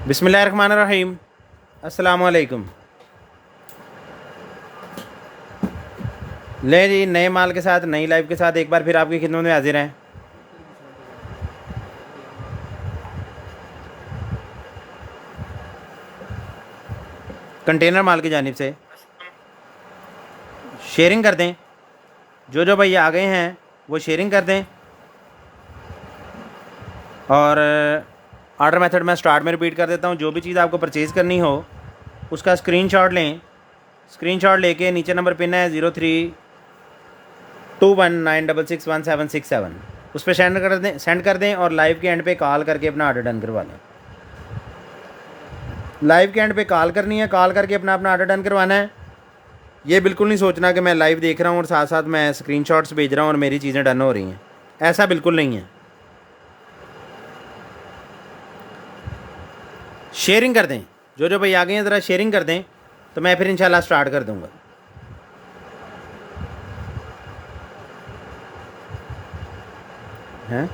बिस्मिल्लाहिर्रहमानिर्रहीम। अस्सलामुअलैकुम। ले जी, नए माल के साथ नई लाइव के साथ एक बार फिर आपकी खिदमत में हाजिर हैं। कंटेनर माल की जानिब से शेयरिंग कर दें। जो भैया आ गए हैं वो शेयरिंग कर दें। और ऑर्डर मेथड मैं स्टार्ट में रिपीट कर देता हूँ। जो भी चीज़ आपको परचेज़ करनी हो उसका स्क्रीनशॉट लें। स्क्रीनशॉट लेके नीचे नंबर पिन है 032196616767, उस पर सेंड कर दें और लाइव के एंड पे कॉल करके अपना ऑर्डर डन करवा लें। लाइव के एंड पे कॉल करनी है, कॉल करके अपना ऑर्डर डन करवाना है। ये बिल्कुल नहीं सोचना कि मैं लाइव देख रहा हूँ और साथ साथ मैं स्क्रीनशॉट्स भेज रहा हूँ और मेरी चीज़ें डन हो रही हैं। ऐसा बिल्कुल नहीं है। शेयरिंग कर दें। जो भैया आ गए हैं ज़रा शेयरिंग कर दें तो मैं फिर इंशाल्लाह स्टार्ट कर दूँगा। हैं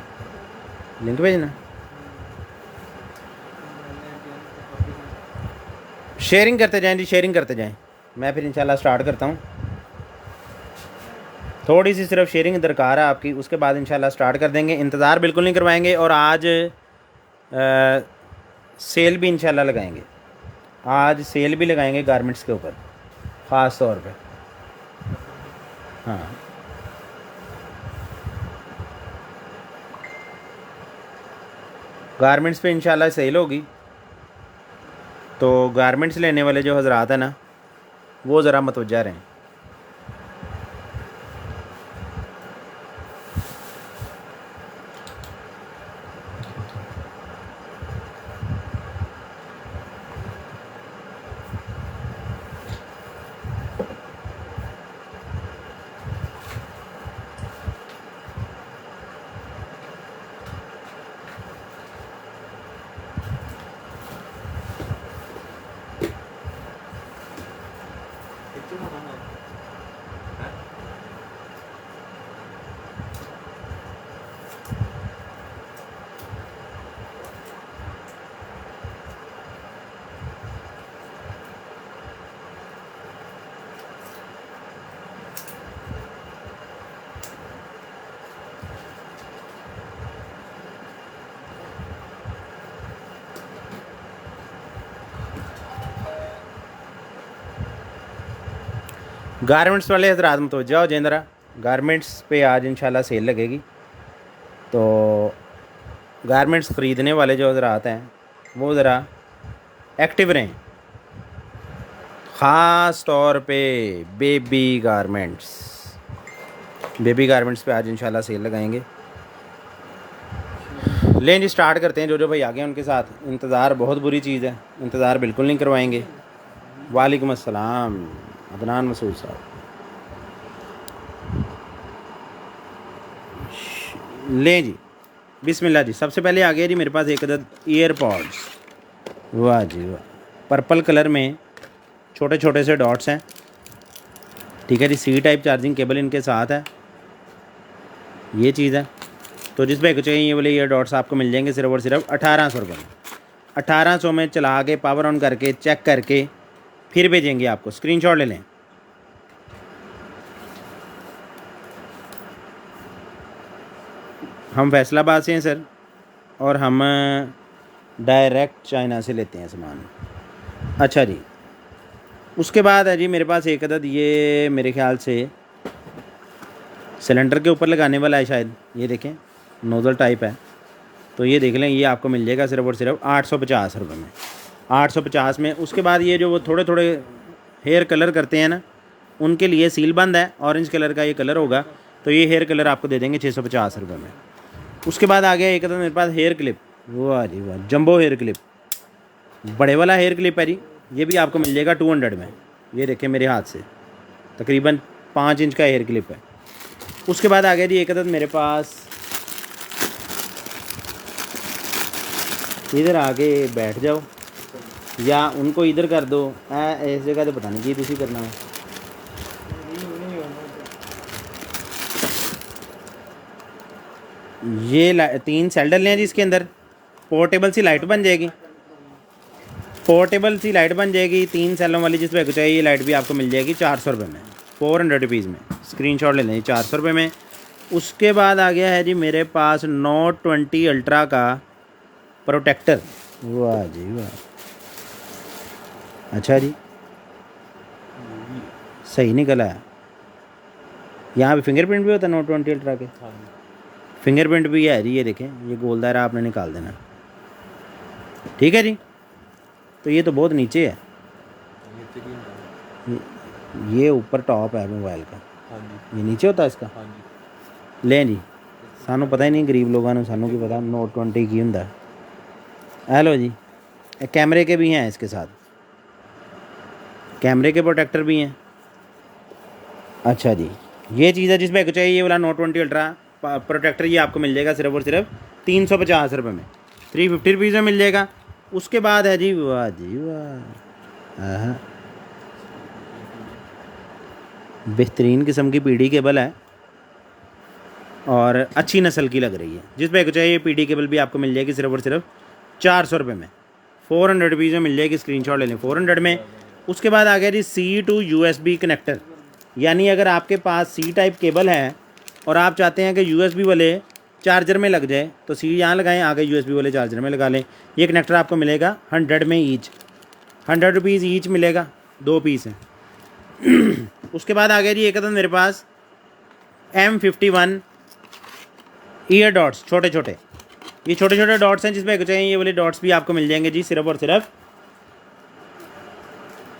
लिंक भेजना। शेयरिंग करते जाएं जी, शेयरिंग करते जाएं। मैं फिर इंशाल्लाह स्टार्ट करता हूँ। थोड़ी सी सिर्फ शेयरिंग दरकार है आपकी, उसके बाद इंशाल्लाह स्टार्ट कर देंगे। इंतज़ार बिल्कुल नहीं करवाएंगे। और आज सेल भी इंशाल्लाह लगाएंगे। आज सेल भी लगाएंगे गारमेंट्स के ऊपर ख़ास तौर पे। हाँ, गारमेंट्स पे इंशाल्लाह सेल होगी। तो गारमेंट्स लेने वाले जो हज़रात हैं ना, वो ज़रा मतवज्जा रहें। गारमेंट्स वाले हज़रात मतवज्जा हो जाएं ज़रा। गारमेंट्स पे आज इंशाल्लाह सेल लगेगी। तो गारमेंट्स ख़रीदने वाले जो हज़रात हैं वो ज़रा एक्टिव रहें। ख़ास तौर पे बेबी गारमेंट्स पे आज इंशाल्लाह सेल लगाएंगे। लें जी, स्टार्ट करते हैं। जो भाई आ गए उनके साथ इंतज़ार बहुत बुरी चीज़ है, इंतज़ार बिल्कुल नहीं करवाएंगे। वालेकुम अस्सलाम अदनान मसूद साहब। लें जी, बिस्मिल्लाह जी। सबसे पहले आ गया जी मेरे पास एक अदद ईयरपॉड्स। वाह जी वाह, पर्पल कलर में छोटे छोटे से डॉट्स हैं। ठीक है जी, सी टाइप चार्जिंग केबल इनके साथ है। ये चीज़ है। तो जिस पे चाहिए ये वाले ईयर डॉट्स आपको मिल जाएंगे सिर्फ और सिर्फ 1800 रुपये में। 1800 में चला के पावर ऑन करके चेक करके फिर भेजेंगे आपको। स्क्रीनशॉट ले लें। हम फैसलाबाद से हैं सर, और हम डायरेक्ट चाइना से लेते हैं सामान। अच्छा जी, उसके बाद है जी मेरे पास एक अदद, ये मेरे ख्याल से सिलेंडर के ऊपर लगाने वाला है शायद। ये देखें, नोज़ल टाइप है। तो ये देख लें, ये आपको मिल जाएगा सिर्फ और सिर्फ 850 रुपये में। 850 में। उसके बाद ये जो वो थोड़े थोड़े हेयर कलर करते हैं ना, उनके लिए सील बंद है। ऑरेंज कलर का ये कलर होगा, तो ये हेयर कलर आपको दे देंगे 650 रुपये में। उसके बाद आ गया एक तो मेरे पास हेयर क्लिप। वाह जी वाह, जंबो हेयर क्लिप, बड़े वाला हेयर क्लिप है जी। ये भी आपको मिल जाएगा 200 में। ये देखें मेरे हाथ से तकरीबन 5 इंच का हेयर क्लिप है। उसके बाद आ गया जी एक अदद मेरे पास, इधर आके बैठ जाओ या उनको इधर कर दो। इस जगह तो पता नहीं कि तुसी करना है। ये 3 सेल डलने हैं जी इसके अंदर। पोर्टेबल सी लाइट बन जाएगी, पोर्टेबल सी लाइट बन जाएगी 3 सेलों वाली, जिस पे चाहिए ये लाइट भी आपको मिल जाएगी 400 रुपये में, 400 रुपीज़ में। स्क्रीनशॉट ले लें 400 रुपये में। उसके बाद आ गया है जी मेरे पास Note 20 अल्ट्रा का प्रोटेक्टर। वाह जी वाह, अच्छा जी सही निकला है। यहाँ पे फिंगरप्रिंट भी होता है Note 20 अल्ट्रा के, फिंगरप्रिंट भी है जी, ये देखें, ये गोल दायरा आपने निकाल देना, ठीक है जी। तो ये तो बहुत नीचे है, ये ऊपर टॉप है मोबाइल का, ये नीचे होता है इसका। लें जी, सानू पता ही नहीं, गरीब लोगों ने, सानू की पता Note 20 की होंदा। हेलो जी, कैमरे के भी हैं इसके साथ, कैमरे के प्रोटेक्टर भी हैं। अच्छा जी, ये चीज़ है जिसमें चाहिए ये वाला Note 20 अल्ट्रा प्रोटेक्टर, ये आपको मिल जाएगा सिर्फ और सिर्फ 350 रुपये में, 350 रुपीज़ में मिल जाएगा। उसके बाद है जी, वाह जी वाह, बेहतरीन किस्म की पीडी केबल है और अच्छी नस्ल की लग रही है, जिस पे चाहिए पीडी केबल भी आपको मिल जाएगी सिर्फ और सिर्फ 400 रुपये में, 400 रुपीज़ में मिल जाएगी। स्क्रीनशॉट ले लें 400 में। उसके बाद आ गया जी C to USB कनेक्टर, यानी अगर आपके पास C टाइप केबल है और आप चाहते हैं कि USB वाले चार्जर में लग जाए, तो C यहाँ लगाएं, आगे USB वाले चार्जर में लगा लें। ये कनेक्टर आपको मिलेगा 100 में ईच, 100 रुपीज़ ईच मिलेगा, 2 पीस हैं। उसके बाद आ गया जी एक अदद मेरे पास M51 ईयर डॉट्स, छोटे छोटे, ये छोटे छोटे डॉट्स हैं, जिसमें चाहिए ये वाले डॉट्स भी आपको मिल जाएंगे जी सिर्फ और सिर्फ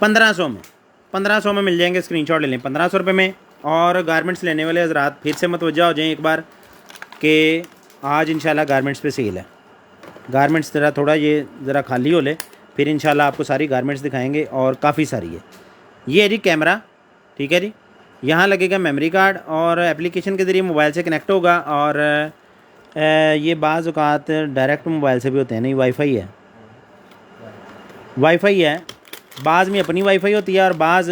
1500 में, 1500 में मिल जाएंगे। स्क्रीनशॉट ले लें 1500 रुपये में। और गारमेंट्स लेने वाले हज़रात फिर से मतवज्जा हो जाएं एक बार कि आज इंशाल्लाह गारमेंट्स पे सेल है। गारमेंट्स ज़रा थोड़ा ये ज़रा खाली हो ले, फिर इंशाल्लाह आपको सारी गारमेंट्स दिखाएंगे और काफ़ी सारी है। ये है जी कैमरा, ठीक है जी, यहाँ लगेगा मेमोरी कार्ड और एप्लीकेशन के ज़रिए मोबाइल से कनेक्ट होगा। और ये बाज़ औक़ात डायरेक्ट मोबाइल से भी होते हैं, नहीं वाईफाई है, वाईफाई है, बाज़ में अपनी वाईफाई होती है और बाज़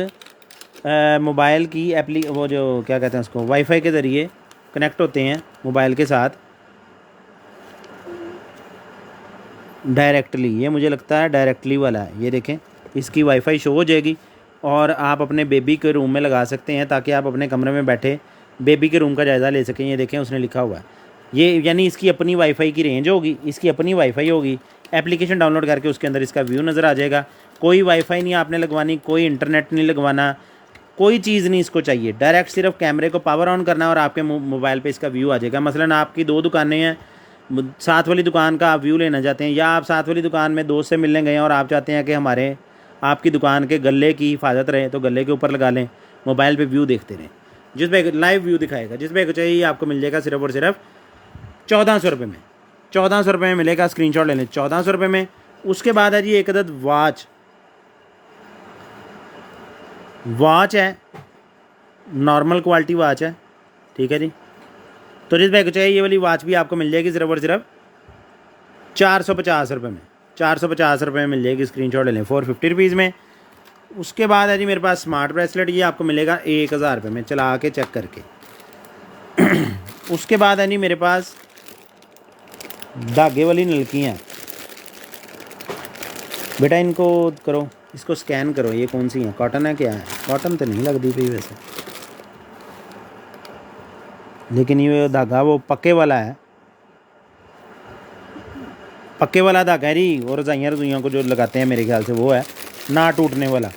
मोबाइल की वो जो क्या कहते हैं उसको, वाईफाई के ज़रिए कनेक्ट होते हैं मोबाइल के साथ डायरेक्टली। ये मुझे लगता है डायरेक्टली वाला है, ये देखें, इसकी वाईफाई शो हो जाएगी और आप अपने बेबी के रूम में लगा सकते हैं, ताकि आप अपने कमरे में बैठे बेबी के रूम का जायज़ा ले सकें। ये देखें उसने लिखा हुआ है, ये यानी इसकी अपनी वाईफाई की रेंज होगी, इसकी अपनी वाईफाई होगी। एप्लीकेशन डाउनलोड करके उसके अंदर इसका व्यू नज़र आ जाएगा। कोई वाईफाई नहीं आपने लगवानी, कोई इंटरनेट नहीं लगवाना, कोई चीज़ नहीं इसको चाहिए, डायरेक्ट सिर्फ कैमरे को पावर ऑन करना और आपके मोबाइल पे इसका व्यू आ जाएगा। मसलन आपकी 2 दुकानें हैं, साथ वाली दुकान का आप व्यू लेना चाहते हैं, या आप साथ वाली दुकान में दोस्त से मिलने गए हैं और आप चाहते हैं कि हमारे आपकी दुकान के गले की हिफाजत रहे, तो गले के ऊपर लगा लें, मोबाइल पे व्यू देखते रहें, जिसमें लाइव व्यू दिखाएगा। जिसमें चाहिए आपको मिल जाएगा सिर्फ और सिर्फ 1400 रुपये में, 1400 रुपये में मिलेगा। स्क्रीनशॉट ले लें 1400 रुपये में। उसके बाद है जी एक अदद वॉच है, नॉर्मल क्वालिटी वॉच है, ठीक है जी। तो जिसमें चाहिए ये वाली वॉच भी आपको मिल जाएगी सिर्फ और सिर्फ 450 रुपये में, 450 रुपये में मिल जाएगी। स्क्रीनशॉट ले लें 450 रुपीज़ में। उसके बाद है जी मेरे पास स्मार्ट ब्रेसलेट, ये आपको मिलेगा 1000 रुपये में, चला के चेक करके। उसके बाद है जी मेरे पास धागे वाली नलकियाँ, बेटा इनको करो, इसको स्कैन करो, ये कौन सी हैं, कॉटन है क्या है, कॉटन तो नहीं लगती थी वैसे, लेकिन ये धागा वो पक्के वाला है, पक्के वाला धागा है जी, और रजाइयाँ को जो लगाते हैं मेरे ख्याल से वो है, ना टूटने वाला।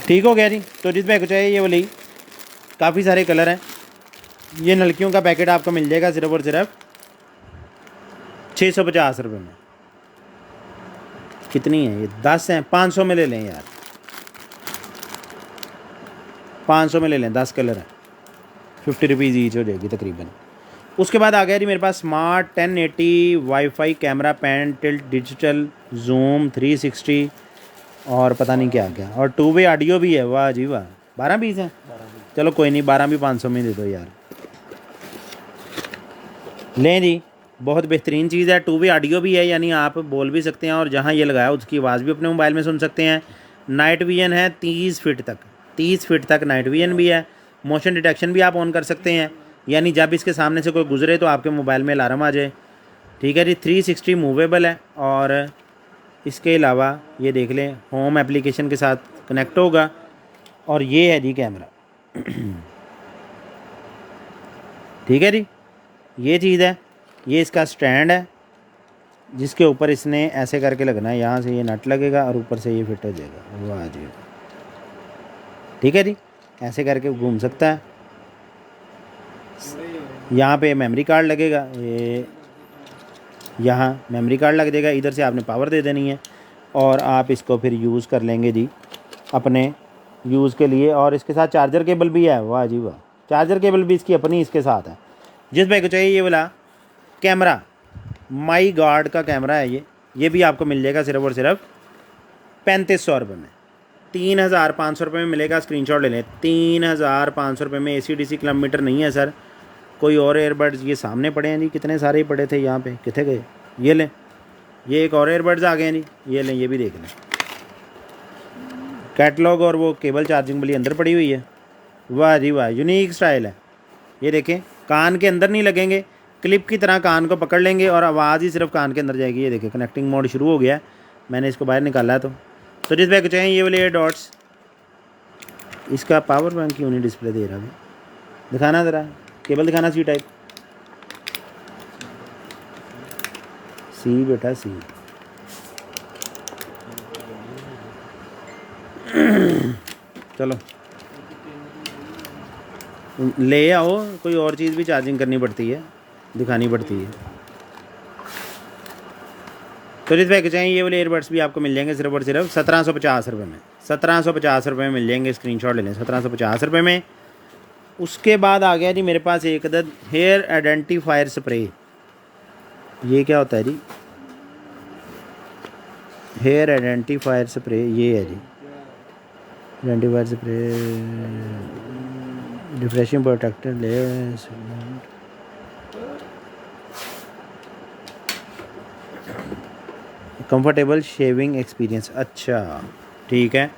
ठीक हो गया जी। तो जिसमें चाहिए ये वाली काफ़ी सारे कलर हैं। ये नलकियों का पैकेट आपको मिल जाएगा सिर्फ और सिर्फ 650 रुपये में। कितनी है ये, 10 हैं, 500 में ले लें यार, 500 में ले लें, 10 कलर हैं, 50 रुपीज़ ईच हो जाएगी तकरीबन। उसके बाद आ गया जी मेरे पास smart 1080 WiFi camera pan tilt digital zoom 360 और पता नहीं क्या क्या, और 2 वे ऑडियो भी है। वाह जी वाह, 12 पीस हैं, चलो कोई नहीं, 12 भी 500 में दे दो यार। लें जी, बहुत बेहतरीन चीज़ है। 2 वे ऑडियो भी है, यानी आप बोल भी सकते हैं और जहाँ ये लगाया उसकी आवाज़ भी अपने मोबाइल में सुन सकते हैं। नाइट विजन है 30 फीट तक, 30 फीट तक नाइट विजन भी है। मोशन डिटेक्शन भी आप ऑन कर सकते हैं, यानी जब इसके सामने से कोई गुजरे तो आपके मोबाइल में अलार्म आ जाए। ठीक है जी। 360 मूवेबल है और इसके अलावा ये देख लें होम एप्लीकेशन के साथ कनेक्ट होगा। और ये है जी कैमरा। ठीक है जी, ये चीज़ है। ये इसका स्टैंड है जिसके ऊपर इसने ऐसे करके लगना है, यहाँ से ये नट लगेगा और ऊपर से ये फिट हो जाएगा। वाह जी, ठीक है जी, ऐसे करके घूम सकता है। यहाँ पे मेमोरी कार्ड लगेगा, ये यहाँ मेमोरी कार्ड लग जाएगा। इधर से आपने पावर दे देनी है और आप इसको फिर यूज़ कर लेंगे जी अपने यूज़ के लिए। और इसके साथ चार्जर केबल भी है। वाह जी वाह, चार्जर केबल भी इसकी अपनी इसके साथ है। जिस भाई को चाहिए ये वाला कैमरा, माई गॉड का कैमरा है ये भी आपको मिल जाएगा सिर्फ और सिर्फ 3500 रुपये में। 3500 रुपये में मिलेगा। स्क्रीनशॉट ले लें। 3500 रुपये में AC/DC किलोमीटर नहीं है सर। कोई और एयरबड्स ये सामने पड़े हैं जी, कितने सारे ही पड़े थे यहाँ पे, कितने गए? ये लें, ये एक और एयरबड्स आ गए हैं जी, ये लें, ये भी देख लें। कैटलॉग और वो केबल चार्जिंग वाली अंदर पड़ी हुई है। वाह जी वाह, यूनिक स्टाइल है। ये देखें, कान के अंदर नहीं लगेंगे, क्लिप की तरह कान को पकड़ लेंगे और आवाज़ ही सिर्फ कान के अंदर जाएगी। ये देखें, कनेक्टिंग मोड शुरू हो गया है, मैंने इसको बाहर निकाला है। तो जिस बैग चाहिए ये वाले एयर डॉट्स, इसका पावर बैंक क्यों नहीं डिस्प्ले दे रहा है? दिखाना ज़रा, केबल दिखाना, सी टाइप, सी बेटा सी। चलो ले आओ, कोई और चीज़ भी चार्जिंग करनी पड़ती है, दिखानी पड़ती है। तो जिस बैग चाहिए ये वाले एयरबड्स भी आपको मिल जाएंगे सिर्फ और सिर्फ 1750 रुपये में। 1750 रुपये में मिल जाएंगे। स्क्रीनशॉट ले लें, 1750 रुपये में। उसके बाद आ गया जी मेरे पास एक अदद हेयर आइडेंटिफायर स्प्रे। ये क्या होता है जी? हेयर आइडेंटिफायर स्प्रे, ये है जी identifier spray, refreshing protector less, comfortable shaving experience. अच्छा ठीक है,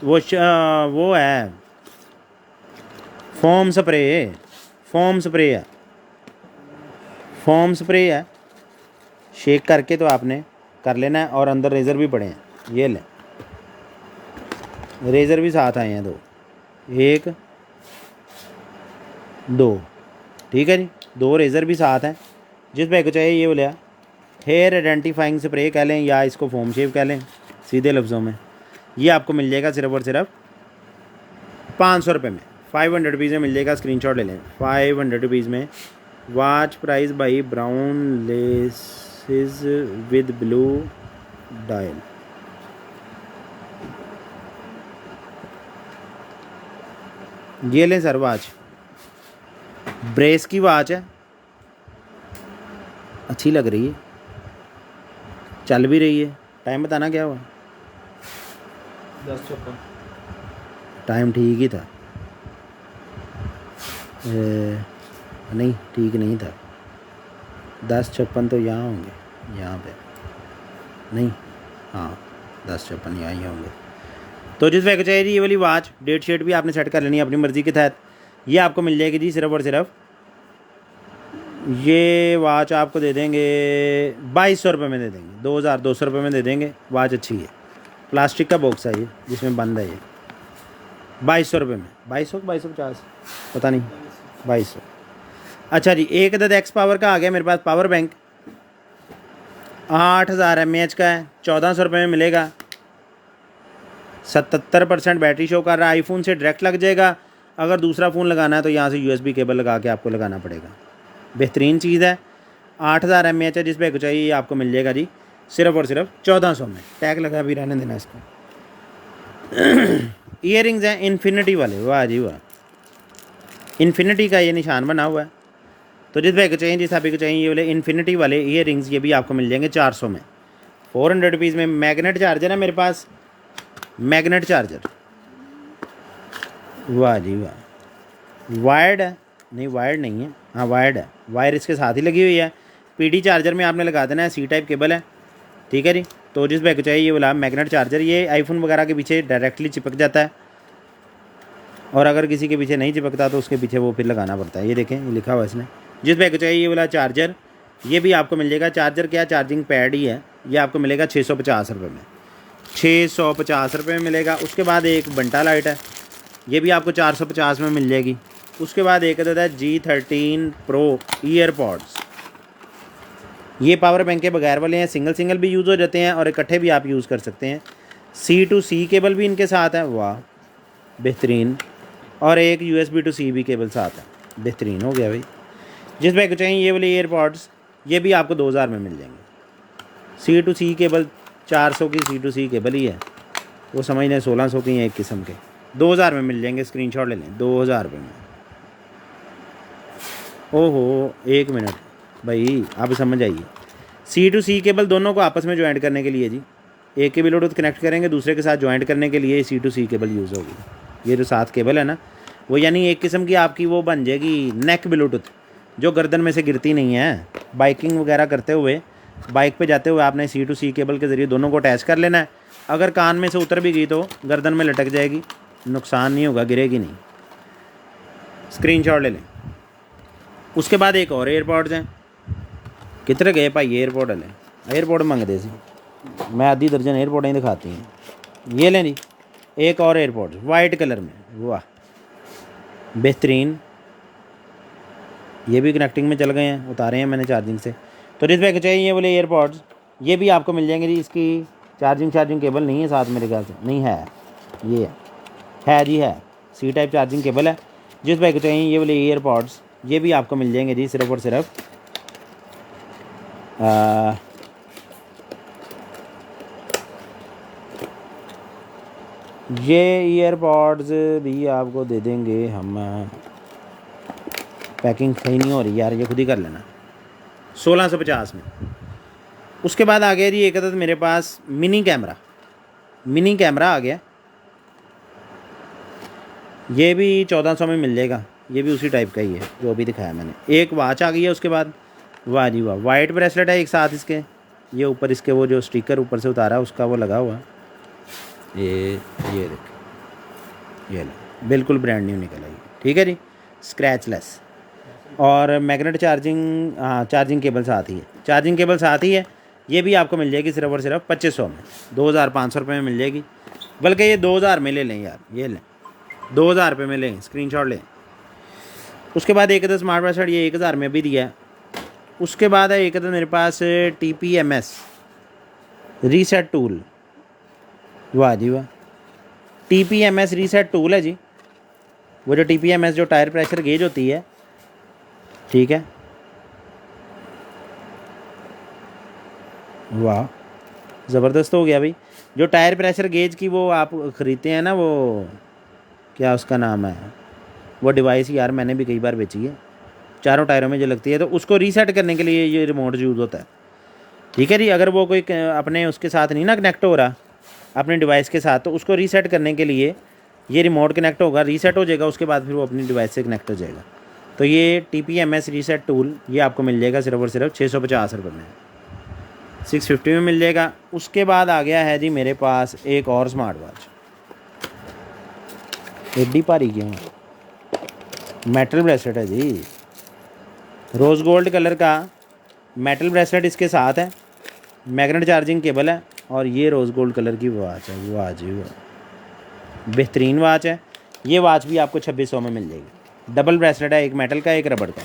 वो है फोम स्प्रे, फोम स्प्रे है, फोम स्प्रे है। शेक करके तो आपने कर लेना है। और अंदर रेज़र भी पड़े हैं, ये लें, रेज़र भी साथ आए हैं, 2, 1 2, ठीक है जी, 2 रेज़र भी साथ हैं। जिस भाई को चाहिए ये बोले हेयर आइडेंटिफाइंग स्प्रे कह लें या इसको फोम शेव कह लें सीधे लफ्ज़ों में, ये आपको मिल जाएगा सिर्फ और सिर्फ 500 रुपये में। 500 रुपीज़ में मिल जाएगा। स्क्रीनशॉट ले लें। 500 रुपीज़ में। Watch price by brown laces with blue dial. ये लें सर, वॉच ब्रेस की वॉच है, अच्छी लग रही है, चल भी रही है। टाइम बताना क्या हुआ? 10:56। टाइम ठीक ही था, नहीं ठीक नहीं था। 10:56 तो यहाँ होंगे, यहाँ पे नहीं, हाँ 10:56 यहाँ ही होंगे। तो जिस वैक चाहिए जी ये वाली वॉच, डेट शीट भी आपने सेट कर लेनी है अपनी मर्ज़ी के तहत। ये आपको मिल जाएगी जी सिर्फ और सिर्फ, ये वॉच आपको दे देंगे 2200 रुपये में दे देंगे, 2200 रुपये में दे देंगे। वॉच अच्छी है, प्लास्टिक का बॉक्स है ये जिसमें बंद है। ये 2200 रुपये में, 2250 पता नहीं, 2200। अच्छा जी, एक अदद एक्स पावर का आ गया मेरे पास पावर बैंक, 8000 mAh का है, 1400 रुपये में मिलेगा। 77% बैटरी शो कर रहा है। आईफोन से डायरेक्ट लग जाएगा। अगर दूसरा फ़ोन लगाना है तो यहाँ से USB केबल लगा के आपको लगाना पड़ेगा। बेहतरीन चीज़ है। 8000 mAh है। जिस पे चाहिए ये आपको मिल जाएगा जी सिर्फ और सिर्फ 1400 में। टैग लगा भी रहने देना इसको। ईयरिंग्स हैं इन्फिनिटी वाले, वाह जी वाह, इन्फिनिटी का ये निशान बना हुआ है। तो जिस भाई को चाहिए, जिस भाई को चाहिए ये वाले इन्फिनिटी वाले ईयरिंग्स, ये भी आपको मिल जाएंगे 400 में। 400 रुपीज़ में। मैग्नेट चार्जर है मेरे पास, मैग्नेट चार्जर, वाह जी वाह। वायर्ड है, नहीं वायर्ड नहीं है, हाँ वायर्ड है, वायर इसके साथ ही लगी हुई है। PD चार्जर में आपने लगा देना है, C टाइप केबल है, ठीक है जी। तो जिस भाई को चाहिए ये वाला मैग्नेट चार्जर, ये आईफोन वगैरह के पीछे डायरेक्टली चिपक जाता है, और अगर किसी के पीछे नहीं चिपकता तो उसके पीछे वो फिर लगाना पड़ता है। ये देखें, ये लिखा हुआ है इसमें। जिस भाई को चाहिए ये वाला चार्जर, ये भी आपको मिल जाएगा। चार्जर क्या चार्जिंग पैड ही है। ये आपको मिलेगा 650 रुपये में, 650 रुपये में मिलेगा। उसके बाद एक बंटा लाइट है, ये भी आपको 450 में मिल जाएगी। उसके बाद एक आता है G13 Pro ईयरपॉड्स। ये पावर बैंक के बगैर वाले हैं, सिंगल सिंगल भी यूज़ हो जाते हैं और इकट्ठे भी आप यूज़ कर सकते हैं। C to C केबल भी इनके साथ है, वाह बेहतरीन। और एक USB to C भी केबल साथ है, बेहतरीन हो गया भाई। जिस भाई को चाहिए ये वाले ईयरपॉड्स, ये भी आपको 2000 में मिल जाएंगे। C to C केबल 400 की C to C केबल ही है, वो समझ लें 1600 की हैं एक किस्म के, 2000 में मिल जाएंगे। स्क्रीनशॉट ले लें, 2000 रुपये में। ओहो 1 मिनट भाई, आप समझ आइए। C to C केबल दोनों को आपस में ज्वाइंट करने के लिए जी, एक के ब्लूटूथ कनेक्ट करेंगे, दूसरे के साथ ज्वाइंट करने के लिए C to C cable use होगी। ये जो साथ केबल है ना, वो यानी एक किस्म की आपकी वो बन जाएगी नेक ब्लूटूथ, जो गर्दन में से गिरती नहीं है। बाइकिंग वगैरह करते हुए, बाइक पे जाते हुए आपने C to C केबल के ज़रिए दोनों को अटैच कर लेना है। अगर कान में से उतर भी गई तो गर्दन में लटक जाएगी, नुकसान नहीं होगा, गिरेगी नहीं। स्क्रीनशॉट ले लें। उसके बाद एक और एयरपॉड्स हैं। कितने गए भाई एयरपोर्ट वाले, एयरपोर्ट मंगते सी, मैं आधी दर्जन एयरपोर्ट ही दिखाती हैं। ये लें जी एक और एयरपोर्ट वाइट कलर में, वाह बेहतरीन। ये भी कनेक्टिंग में चल गए हैं, उतारे हैं मैंने चार्जिंग से। तो जिस भाई को चाहिए ये वाले एयरपोर्ट्स, ये भी आपको मिल जाएंगे जी। इसकी चार्जिंग केबल नहीं है साथ, मेरे ख्याल से नहीं है, ये है जी, है C टाइप चार्जिंग केबल है। जिस भाई को चाहिए ये वाले एयरपोर्ट्स, ये भी आपको मिल जाएंगे जी सिर्फ और सिर्फ ये ईयरपॉड्स भी आपको दे देंगे हम। पैकिंग सही नहीं हो रही यार, ये खुद ही कर लेना, 1650 में। उसके बाद आ गया जी एक अदद मेरे पास मिनी कैमरा आ गया। ये भी 1400 में मिल जाएगा, ये भी उसी टाइप का ही है जो अभी दिखाया मैंने। एक वॉच आ गई है उसके बाद, वाह जी वाह, वाइट ब्रेसलेट है एक साथ इसके। ये ऊपर इसके वो जो स्टिकर ऊपर से उतारा है उसका वो लगा हुआ है। ये देख, ये ले, बिल्कुल ब्रांड न्यू निकल आई, ठीक है जी, स्क्रैचलेस। और मैग्नेट चार्जिंग, हाँ चार्जिंग केबल साथ ही है, चार्जिंग केबल साथ ही है। ये भी आपको मिल जाएगी सिर्फ और सिर्फ 2500 में, 2500 रुपये में मिल जाएगी। बल्कि ये 2000 में ले लें यार, ये लें 2000 रुपये में लें, स्क्रीनशॉट लें। उसके बाद एक स्मार्ट ब्रेसलेट, ये 1000 में भी दिया है। उसके बाद है एक मेरे पास TPMS रीसेट टूल, वाह जी वाह, TPMS रीसेट टूल है जी। वो जो TPMS जो टायर प्रेशर गेज होती है, ठीक है, वाह ज़बरदस्त हो गया भाई। जो टायर प्रेशर गेज की वो आप ख़रीदते हैं ना, वो क्या उसका नाम है, वो डिवाइस यार मैंने भी कई बार बेची है, चारों टायरों में जो लगती है, तो उसको रीसेट करने के लिए ये रिमोट यूज़ होता है, ठीक है जी। अगर वो कोई अपने उसके साथ नहीं ना कनेक्ट हो रहा अपने डिवाइस के साथ, तो उसको रीसेट करने के लिए ये रिमोट कनेक्ट होगा, रीसेट हो जाएगा, उसके बाद फिर वो अपनी डिवाइस से कनेक्ट हो जाएगा। तो ये TPMS रीसेट टूल ये आपको मिल जाएगा सिर्फ और सिर्फ 650 रुपये में, 650 में मिल जाएगा। उसके बाद आ गया है जी मेरे पास एक और स्मार्ट वॉच, एड्डी भारी क्यों, मेटल ब्रेसलेट है जी, रोज़ गोल्ड कलर का मेटल ब्रेसलेट इसके साथ है, मैग्नेट चार्जिंग केबल है, और ये रोज़ गोल्ड कलर की वॉच है, वाह जी वाह बेहतरीन वॉच है। ये वॉच भी आपको 2600 में मिल जाएगी। डबल ब्रेसलेट है, एक मेटल का एक रबड़ का।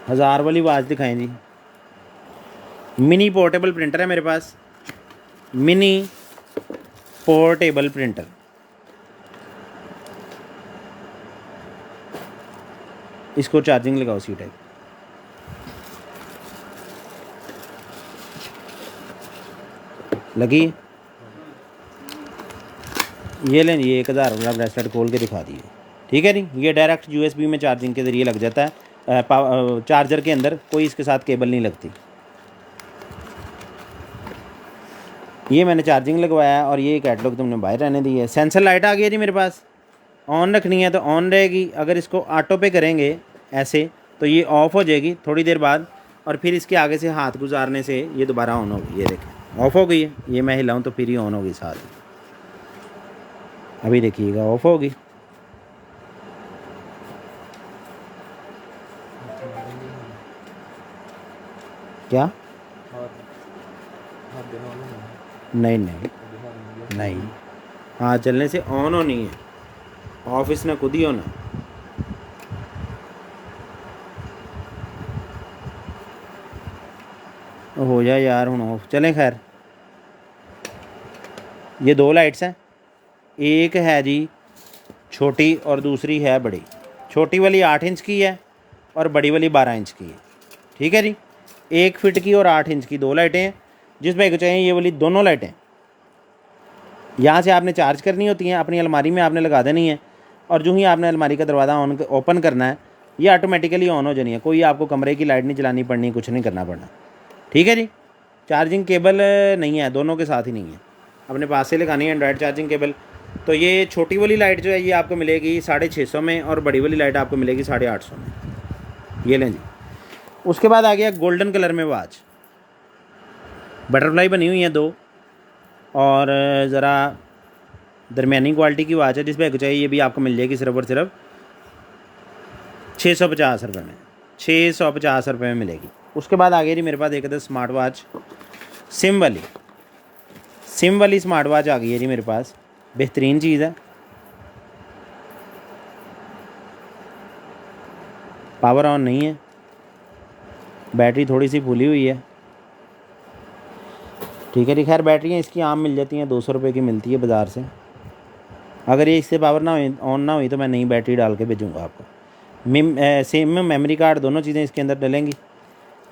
1000 वाली वॉच दिखाएं जी। मिनी पोर्टेबल प्रिंटर है मेरे पास, मिनी पोर्टेबल प्रिंटर, इसको चार्जिंग लगाओ C टाइप, लगी। ये लें, ये 1000 वाला ब्रेसलेट खोल के दिखा दिए, ठीक है जी। ये डायरेक्ट USB में चार्जिंग के ज़रिए लग जाता है, चार्जर के अंदर कोई इसके साथ केबल नहीं लगती। ये मैंने चार्जिंग लगवाया है, और ये कैटलॉग तुमने बाहर रहने दी है। सेंसर लाइट आ गई है जी मेरे पास, ऑन रखनी है तो ऑन रहेगी, अगर इसको ऑटो पे करेंगे ऐसे तो ये ऑफ़ हो जाएगी थोड़ी देर बाद, और फिर इसके आगे से हाथ गुजारने से ये दोबारा ऑन होगी। ये देखें ऑफ़ हो गई है, ये मैं हिलाऊं तो फिर ही ऑन होगी साथ, अभी देखिएगा ऑफ़ होगी। क्या? नहीं नहीं नहीं, हाँ चलने से ऑन होनी है, ऑफ इसने खुद ही होना। हो जाए यार हूँ ऑफ, चलें खैर। ये दो लाइट्स हैं, एक है जी छोटी और दूसरी है बड़ी। छोटी वाली 8 इंच की है और बड़ी वाली 12 इंच की है। ठीक है जी, 1 फिट की और 8 इंच की दो लाइटें हैं, जिसमें एक चाहिए ये वाली दोनों लाइटें। यहाँ से आपने चार्ज करनी होती हैं, अपनी अलमारी में आपने लगा देनी है, और जो ही आपने अलमारी का दरवाज़ा ऑन ओपन करना है, ये ऑटोमेटिकली ऑन हो जानी है। कोई आपको कमरे की लाइट नहीं जलानी पड़नी, कुछ नहीं करना पड़ना। ठीक है जी। चार्जिंग केबल नहीं है, दोनों के साथ ही नहीं है, अपने पास से लगानी है एंड्रॉयड चार्जिंग केबल। तो ये छोटी वाली लाइट जो है ये आपको मिलेगी 650 में, और बड़ी वाली लाइट आपको मिलेगी 850 में। ये लें जी। उसके बाद आ गया गोल्डन कलर में वॉच, बटरफ्लाई बनी हुई है दो, और ज़रा दरमियानी क्वालिटी की वॉच है, जिस पर चाहिए ये भी आपको मिल जाएगी सिर्फ और सिर्फ 650 रुपये में। 650 रुपये में मिलेगी। उसके बाद आ गई जी मेरे पास एक स्मार्ट वॉच, सिम वाली स्मार्ट वॉच आ गई है जी मेरे पास। बेहतरीन चीज़ है, पावर ऑन नहीं है, बैटरी थोड़ी सी फूली हुई है। ठीक है जी। खैर बैटरियाँ इसकी आम मिल जाती हैं, 200 रुपये की मिलती है बाज़ार से। अगर ये इससे पावर ना हुई, ऑन ना हुई, तो मैं नई बैटरी डाल के भेजूँगा आपको। सिम मेमोरी कार्ड दोनों चीज़ें इसके अंदर डलेंगी।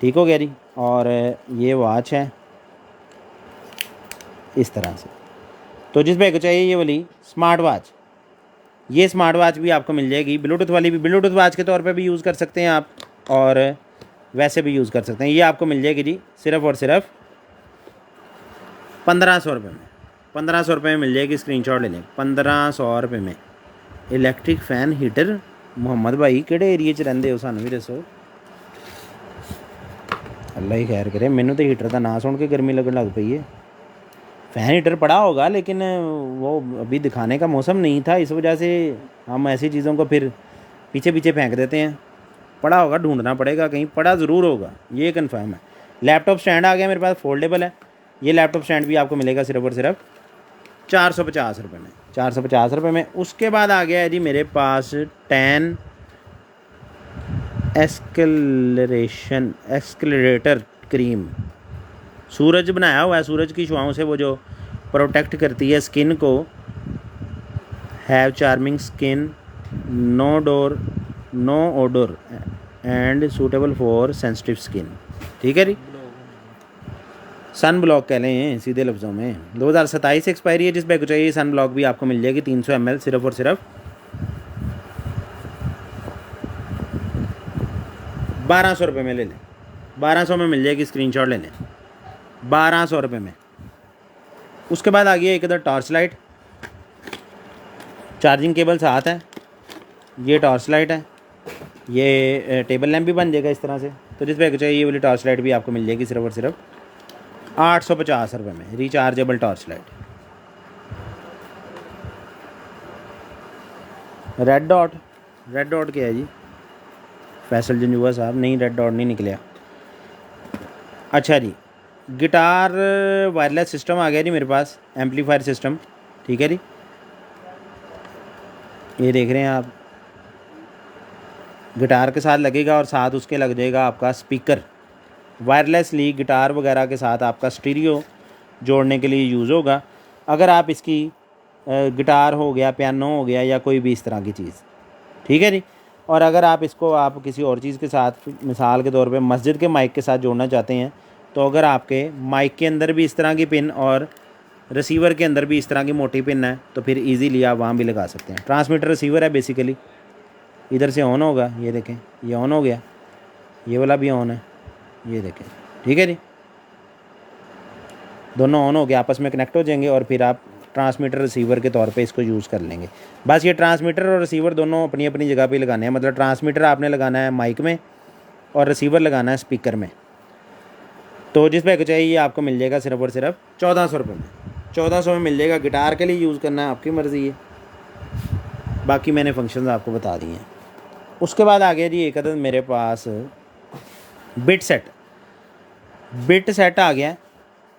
ठीक हो गया जी। और ये वॉच है इस तरह से। तो जिस भाई को चाहिए ये वाली स्मार्ट वॉच, ये स्मार्ट वॉच भी आपको मिल जाएगी। ब्लूटूथ वाली भी, ब्लूटूथ वॉच के तौर पे भी यूज़ कर सकते हैं आप, और वैसे भी यूज़ कर सकते हैं। ये आपको मिल जाएगी जी सिर्फ़ और सिर्फ 1500 रुपये में। 1500 रुपये में मिल जाएगी, स्क्रीनशॉट ले लें। 1500 रुपये में इलैक्ट्रिक फैन हीटर। मुहम्मद भाई किहड़े एरिए च रहिंदे हो, सानू भी दसो। अल्लाह ही खैर करे, मैनू तो हीटर का नाम सुन के गर्मी लगन लग पई है। फ़ैन हीटर पड़ा होगा, लेकिन वो अभी दिखाने का मौसम नहीं था, इस वजह से हम ऐसी चीज़ों को फिर पीछे पीछे फेंक देते हैं। पड़ा होगा, ढूंढना पड़ेगा, कहीं पड़ा ज़रूर होगा, ये कन्फर्म है। लैपटॉप स्टैंड आ गया मेरे पास, फोल्डेबल है। ये लैपटॉप स्टैंड भी आपको मिलेगा सिर्फ और सिर्फ 450 रुपये में। 450 रुपये में। उसके बाद आ गया है जी मेरे पास 10 एक्सकलरेटर क्रीम। सूरज बनाया हुआ है, सूरज की शुआओं से वो जो प्रोटेक्ट करती है स्किन को। Have charming skin, no odour and suitable for sensitive skin. ठीक है जी। सन ब्लॉक कह लें सीधे लफ्ज़ों में। 2027 एक्सपायरी है, जिस बैग को चाहिए सन ब्लॉक भी आपको मिल जाएगी 300 ml सिर्फ और सिर्फ 1200 रुपये में ले लें। 1200 में मिल जाएगी, स्क्रीनशॉट ले लें। 1200 रुपये में। उसके बाद आ गया एक इधर टॉर्च लाइट, चार्जिंग केबल साथ है। ये टॉर्च लाइट है, ये टेबल लैंप भी बन जाएगा इस तरह से। तो जिस बैग को चाहिए ये वाली टॉर्च लाइट भी आपको मिल जाएगी सिर्फ और सिर्फ 850 रुपये में, rechargeable torch light. Red dot क्या है जी? फैसल जंजुआ साहब, नहीं रेड डॉट नहीं निकलिया। अच्छा जी, गिटार वायरलेस सिस्टम आ गया जी मेरे पास, एम्पलीफायर सिस्टम। ठीक है जी, ये देख रहे हैं आप, गिटार के साथ लगेगा और साथ उसके लग जाएगा आपका स्पीकर। वायरलेसली गिटार वगैरह के साथ आपका स्टीरियो जोड़ने के लिए यूज़ होगा। अगर आप इसकी गिटार हो गया, पियानो हो गया, या कोई भी इस तरह की चीज़। ठीक है जी। और अगर आप इसको आप किसी और चीज़ के साथ, मिसाल के तौर पे मस्जिद के माइक के साथ जोड़ना चाहते हैं, तो अगर आपके माइक के अंदर भी इस तरह की पिन और रिसीवर के अंदर भी इस तरह की मोटी पिन है, तो फिर ईज़िली आप वहाँ भी लगा सकते हैं। ट्रांसमीटर रिसीवर है बेसिकली। इधर से ऑन होगा, ये देखें, ये ऑन हो गया, ये वाला भी ऑन है, ये देखें। ठीक है जी, दोनों ऑन हो गए, आपस में कनेक्ट हो जाएंगे, और फिर आप ट्रांसमीटर रिसीवर के तौर पे इसको यूज़ कर लेंगे। बस ये ट्रांसमीटर और रिसीवर दोनों अपनी अपनी जगह पे लगाने हैं। मतलब ट्रांसमीटर आपने लगाना है माइक में और रिसीवर लगाना है स्पीकर में। तो जिस पे चाहिए ये आपको मिल जाएगा सिर्फ और सिर्फ 1400 रुपये में। 1400 में मिल जाएगा। गिटार के लिए यूज़ करना है, आपकी मर्ज़ी है। बाकी मैंने फंक्शंस आपको बता दिए हैं। उसके बाद आ गया जी एक अदद मेरे पास बिट सेट आ गया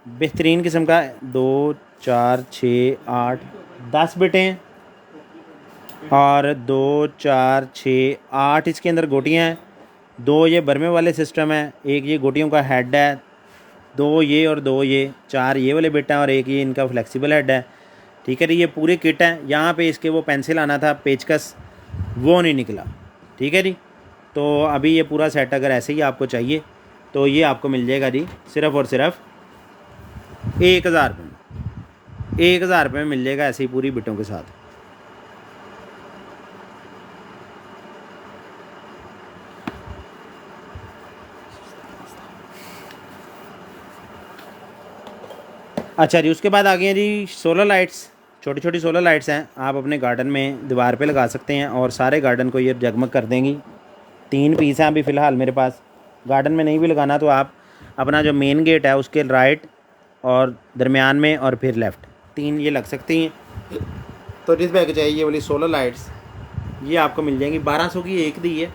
बेहतरीन किस्म का। 2 4 6 8 10 बिटें हैं और 2 4 6 8 इसके अंदर गोटियाँ हैं। 2 ये बरमे वाले सिस्टम है, एक ये गोटियों का हेड है, 2 ये और 2 ये, 4 ये वाले बिट हैं और एक ये इनका फ्लेक्सिबल हेड है। ठीक है जी, ये पूरे किट हैं। यहाँ पे इसके वो पेंसिल आना था पेचकस, वो नहीं निकला। ठीक है जी, तो अभी ये पूरा सेट अगर ऐसे ही आपको चाहिए तो ये आपको मिल जाएगा जी सिर्फ़ और सिर्फ 1000 रुपये में। 1000 रुपये में मिल जाएगा ऐसे ही पूरी बिटों के साथ। अच्छा जी, उसके बाद आ गई हैं जी सोलर लाइट्स। छोटी छोटी सोलर लाइट्स हैं, आप अपने गार्डन में दीवार पे लगा सकते हैं और सारे गार्डन को ये जगमग कर देंगी। 3 पीस हैं अभी फ़िलहाल मेरे पास। गार्डन में नहीं भी लगाना तो आप अपना जो मेन गेट है उसके राइट और दरमियान में और फिर लेफ़्ट 3 ये लग सकती हैं। तो जिस बैग चाहिए ये वाली सोलर लाइट्स ये आपको मिल जाएंगी। 1200 की एक दी है,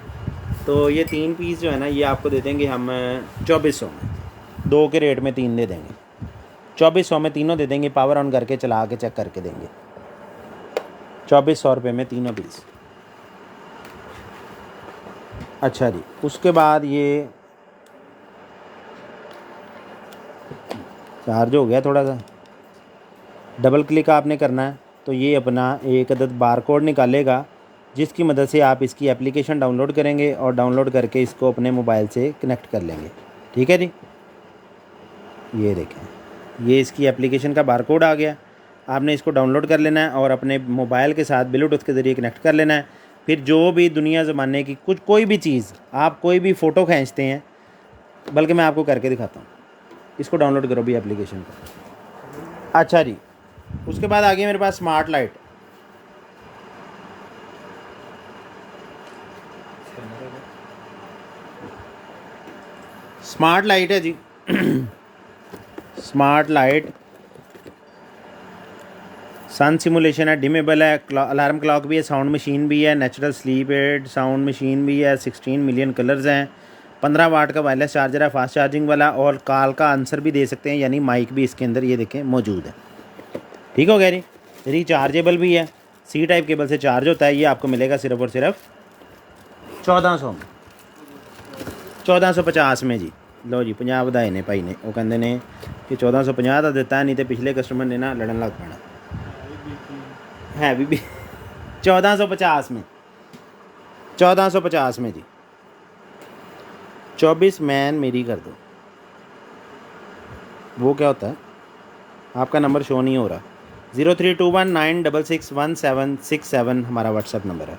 तो ये 3 पीस जो है ना ये आपको दे देंगे हम 2400 में। 2 के रेट में 3 दे देंगे, 2400 में तीनों दे देंगे। पावर ऑन करके चला के चेक करके देंगे। 2400 रुपये में तीनों पीस। अच्छा जी, उसके बाद ये चार्ज हो गया थोड़ा सा। डबल क्लिक आपने करना है तो ये अपना एक अदद बार कोड निकालेगा, जिसकी मदद से आप इसकी एप्लीकेशन डाउनलोड करेंगे और डाउनलोड करके इसको अपने मोबाइल से कनेक्ट कर लेंगे। ठीक है जी, ये देखें, ये इसकी एप्लीकेशन का बार कोड आ गया। आपने इसको डाउनलोड कर लेना है और अपने मोबाइल के साथ ब्लूटूथ के ज़रिए कनेक्ट कर लेना है। फिर जो भी दुनिया ज़माने की कोई भी चीज़, आप कोई भी फ़ोटो खींचते हैं, बल्कि मैं आपको करके दिखाता हूँ। इसको डाउनलोड करो भी एप्लीकेशन को। अच्छा जी, उसके बाद आ गया मेरे पास स्मार्ट लाइट। स्मार्ट लाइट है जी स्मार्ट लाइट सन सिमुलेशन है, डिमेबल है, अलार्म क्लॉक भी है, साउंड मशीन भी है, natural sleep aid sound machine भी है। 16 मिलियन कलर्स हैं। 15 वाट का वायरलेस चार्जर है, फास्ट चार्जिंग वाला, और कॉल का आंसर भी दे सकते हैं, यानी माइक भी इसके अंदर ये देखें मौजूद है। ठीक हो गया जी। रिचार्जेबल भी है, सी टाइप केबल से चार्ज होता है। ये आपको मिलेगा सिर्फ और सिर्फ 1400 में, 1450 में जी। लो जी 50 ਵਧਾਏ ने भाई ने, वो कहते हैं कि 1450 का दिता, नहीं तो पिछले कस्टमर ने ना लड़न लग पैना है भी 1450 में, 1450 में जी। 24 मैन मेरी कर दो। वो क्या होता है, आपका नंबर शो नहीं हो रहा। 0321966167 हमारा व्हाट्सएप नंबर है।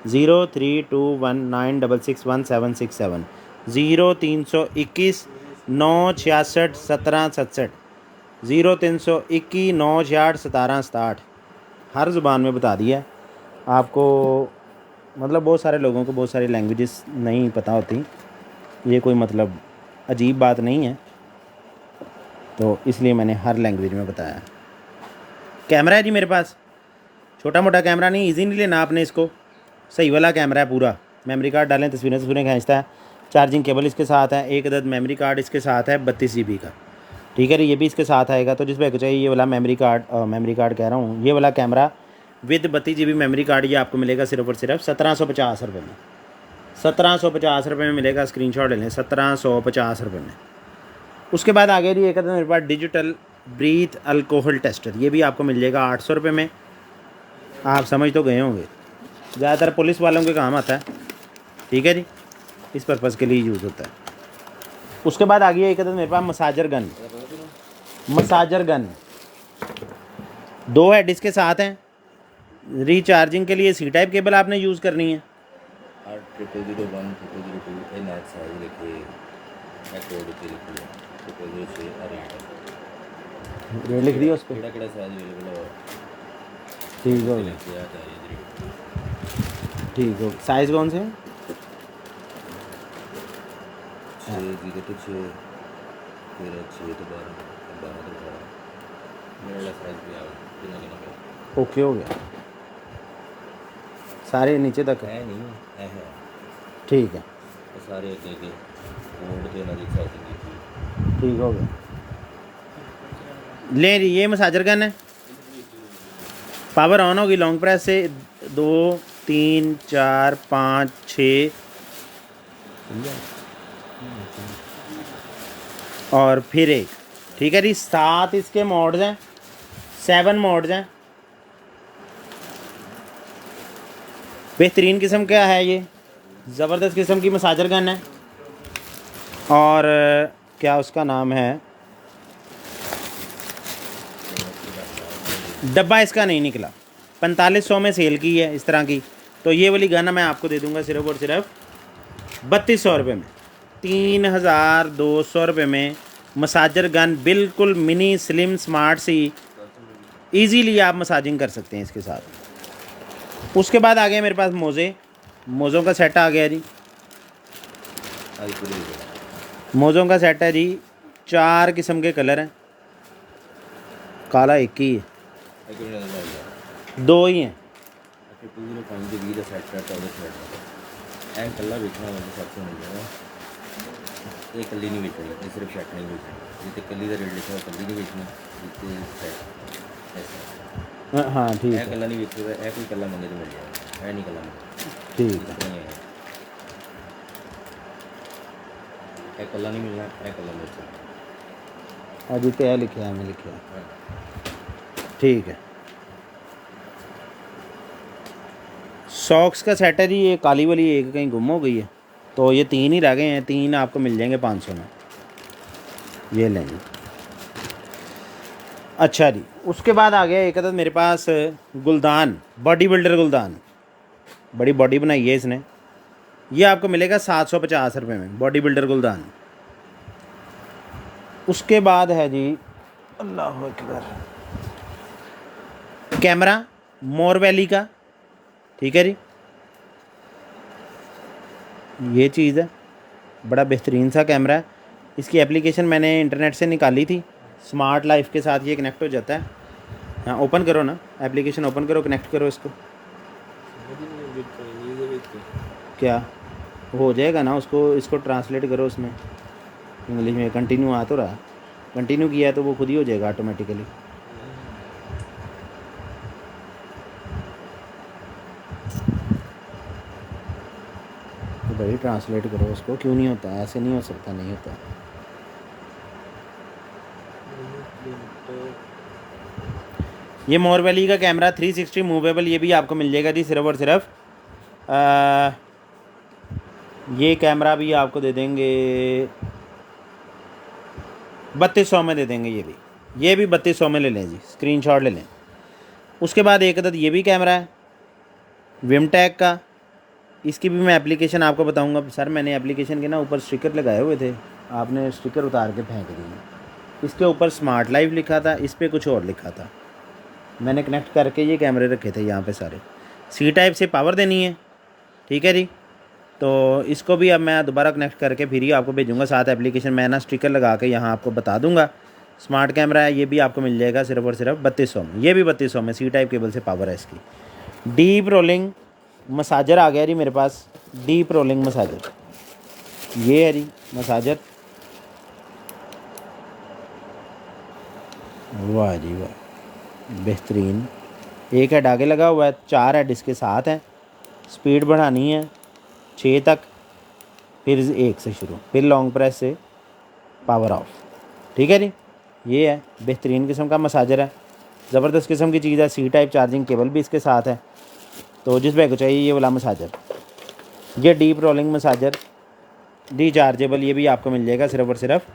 0321966167 0321 966 1767 0321 966 1767 हर ज़ुबान में बता दिया आपको। मतलब बहुत सारे लोगों को बहुत सारी लैंग्वेजेस नहीं पता होती, ये कोई मतलब अजीब बात नहीं है, तो इसलिए मैंने हर लैंग्वेज में बताया। कैमरा है जी मेरे पास, छोटा मोटा कैमरा नहीं, इजी नहीं लेना आपने इसको, सही वाला कैमरा है पूरा। मेमोरी कार्ड डालें, तस्वीरें खींचता है। चार्जिंग केबल इसके साथ है, एक अदद मेमोरी कार्ड इसके साथ है 32 GB का। ठीक है, ये भी इसके साथ आएगा। तो जिस पे चाहिए ये वाला मेमोरी कार्ड कह रहा हूँ, ये वाला camera with 32 GB memory card, ये आपको मिलेगा सिर्फ और सिर्फ 1750 रुपये में। 1750 रुपये में मिलेगा, स्क्रीनशॉट ले लें, 1750 रुपये में। उसके बाद आ गया जी एक मेरे पास डिजिटल ब्रीथ अल्कोहल टेस्टर, ये भी आपको मिल जाएगा 800 रुपये में। आप समझ तो गए होंगे, ज़्यादातर पुलिस वालों के काम आता है। ठीक है जी, इस पर्पज़ के लिए यूज़ होता है। उसके बाद आ गया एक मेरे पास मसाजर गन 2 हेड इसके साथ हैं। रिचार्जिंग के लिए सी टाइप केबल आपने यूज़ करनी है। 8001 लिख दिया उस पर। ठीक हो गया, ठीक हो। साइज़ कौन से हैं? 6 ओके हो गया, सारे नीचे तक है नहीं है। ठीक है, सारे अगे के बोर्ड के ना दिखा सकेंगे। ठीक हो गया। ले जी, ये मसाजर गन है। पावर ऑन होगी लॉन्ग प्रेस से, 2 3 4 5 6 और फिर एक। ठीक है जी, 7 इसके मोड्स हैं, 7 मोड्स हैं। बेहतरीन किस्म का है ये, ज़बरदस्त किस्म की मसाजर गन है। और क्या उसका नाम है, डब्बा इसका नहीं निकला, 4500 में सेल की है इस तरह की। तो ये वाली गन मैं आपको दे दूंगा सिर्फ और सिर्फ 3200 रुपये में। 3200 रुपये में मसाजर गन, बिल्कुल मिनी स्लिम स्मार्ट सी, इजीली आप मसाजिंग कर सकते हैं इसके साथ। उसके बाद आ गया मेरे पास मोज़े, मोज़ों का सेट आ गया जी। मोज़ों का सेट है जी, 4 किस्म के कलर हैं, काला एक ही है, 2 ही हैं। पूरे 5 का सेट करता है कला बेचना वाला सबसे मिल जाएगा। ये कली नहीं बेचनी, ये सिर्फ सेट नहीं बेचना। जितने कली का रेट लिखा है कली नहीं बेचनी, जितने सेट ऐसा। हाँ ठीक है, कला नहीं बेचेगा, ये कोई कला मंगे तो मिल जाएगा, है नहीं कला मंगे। ठीक है, ये कला नहीं मिलना, ये कला बेचना। अभी तो लिखे है, मैं लिखे है, ठीक है। सॉक्स का सेट है जी, ये काली वाली एक कहीं गुम हो गई है, तो ये 3 ही रह गए हैं। 3 आपको मिल जाएंगे 500 में, ये लें जी। अच्छा जी, उसके बाद आ गया एक अदद मेरे पास गुलदान, बॉडी बिल्डर गुलदान, बड़ी बॉडी बनाई है इसने। ये आपको मिलेगा 750 रुपये में, बॉडी बिल्डर गुलदान। उसके बाद है जी, अल्लाह अकबर, कैमरा मोर वैली का, ठीक है जी। ये चीज़ है, बड़ा बेहतरीन सा कैमरा है। इसकी एप्लीकेशन मैंने इंटरनेट से निकाली थी, स्मार्ट लाइफ के साथ ये कनेक्ट हो जाता है। हाँ ओपन करो ना, एप्लीकेशन ओपन करो, कनेक्ट करो इसको। क्या हो जाएगा ना, उसको इसको ट्रांसलेट करो उसमें इंग्लिश में। कंटिन्यू आ तो रहा, कंटिन्यू किया है तो वो खुद ही हो जाएगा ऑटोमेटिकली। तो भाई ट्रांसलेट करो उसको, क्यों नहीं होता, ऐसे नहीं हो सकता, नहीं होता। ये मोर वैली का कैमरा 360 मूवेबल, ये भी आपको मिल जाएगा जी सिर्फ और सिर्फ ये कैमरा भी आपको दे देंगे 3200 में दे देंगे। ये भी 3200 में ले लें जी, स्क्रीनशॉट ले लें। उसके बाद एक अदद ये भी कैमरा है विमटेक का, इसकी भी मैं एप्लीकेशन आपको बताऊंगा। सर मैंने एप्लीकेशन के ना ऊपर स्टिकर लगाए हुए थे, आपने स्टिकर उतार के फेंक दिए। इसके ऊपर स्मार्ट लाइफ लिखा था, इस पर कुछ और लिखा था। मैंने कनेक्ट करके ये कैमरे रखे थे यहाँ पे सारे। सी टाइप से पावर देनी है, ठीक है जी। तो इसको भी अब मैं दोबारा कनेक्ट करके फिर ही आपको भेजूँगा साथ एप्लीकेशन। मैं ना स्टिकर लगा के यहाँ आपको बता दूँगा। स्मार्ट कैमरा है, ये भी आपको मिल जाएगा सिर्फ और सिर्फ 3200 में। ये भी 3200 में, सी टाइप केबल से पावर है इसकी। डीप रोलिंग मसाजर आ गया जी मेरे पास, डीप रोलिंग मसाजर, ये है जी मसाजर। वाह जी वाह, बेहतरीन। एक है आगे लगा हुआ है, 4 है डिस्क के साथ है। स्पीड बढ़ानी है 6 तक, फिर 1 से शुरू, फिर लॉन्ग प्रेस से पावर ऑफ, ठीक है जी। ये है बेहतरीन किस्म का मसाजर है, ज़बरदस्त किस्म की चीज़ है। सी टाइप चार्जिंग केबल भी इसके साथ है। तो जिस भाई को चाहिए ये वाला मसाजर, ये डीप रोलिंग मसाजर रिचार्जेबल, ये भी आपको मिल जाएगा सिर्फ और सिर्फ।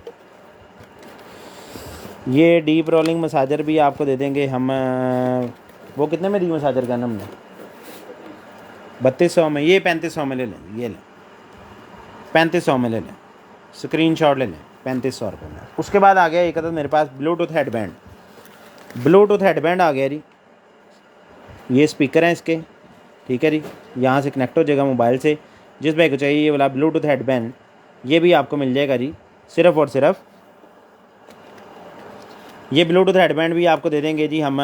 ये डीप रोलिंग मसाजर भी आपको दे देंगे हम, वो कितने में दी मसाजर का हमने, 3200 में। ये 3500 में ले लें, ये लें 3500 में ले लें, स्क्रीनशॉट ले लें 3500 रुपये में। उसके बाद आ गया एक अदद मेरे पास ब्लूटूथ हेडबैंड, ब्लूटूथ हेडबैंड आ गया जी। ये स्पीकर हैं इसके, ठीक है जी, यहाँ से कनेक्ट हो जाएगा मोबाइल से। जिस भाई को चाहिए ये वाला ब्लूटूथ हेडबैंड, ये भी आपको मिल जाएगा जी सिर्फ और सिर्फ। ये ब्लूटूथ हेडबैंड भी आपको दे देंगे जी हम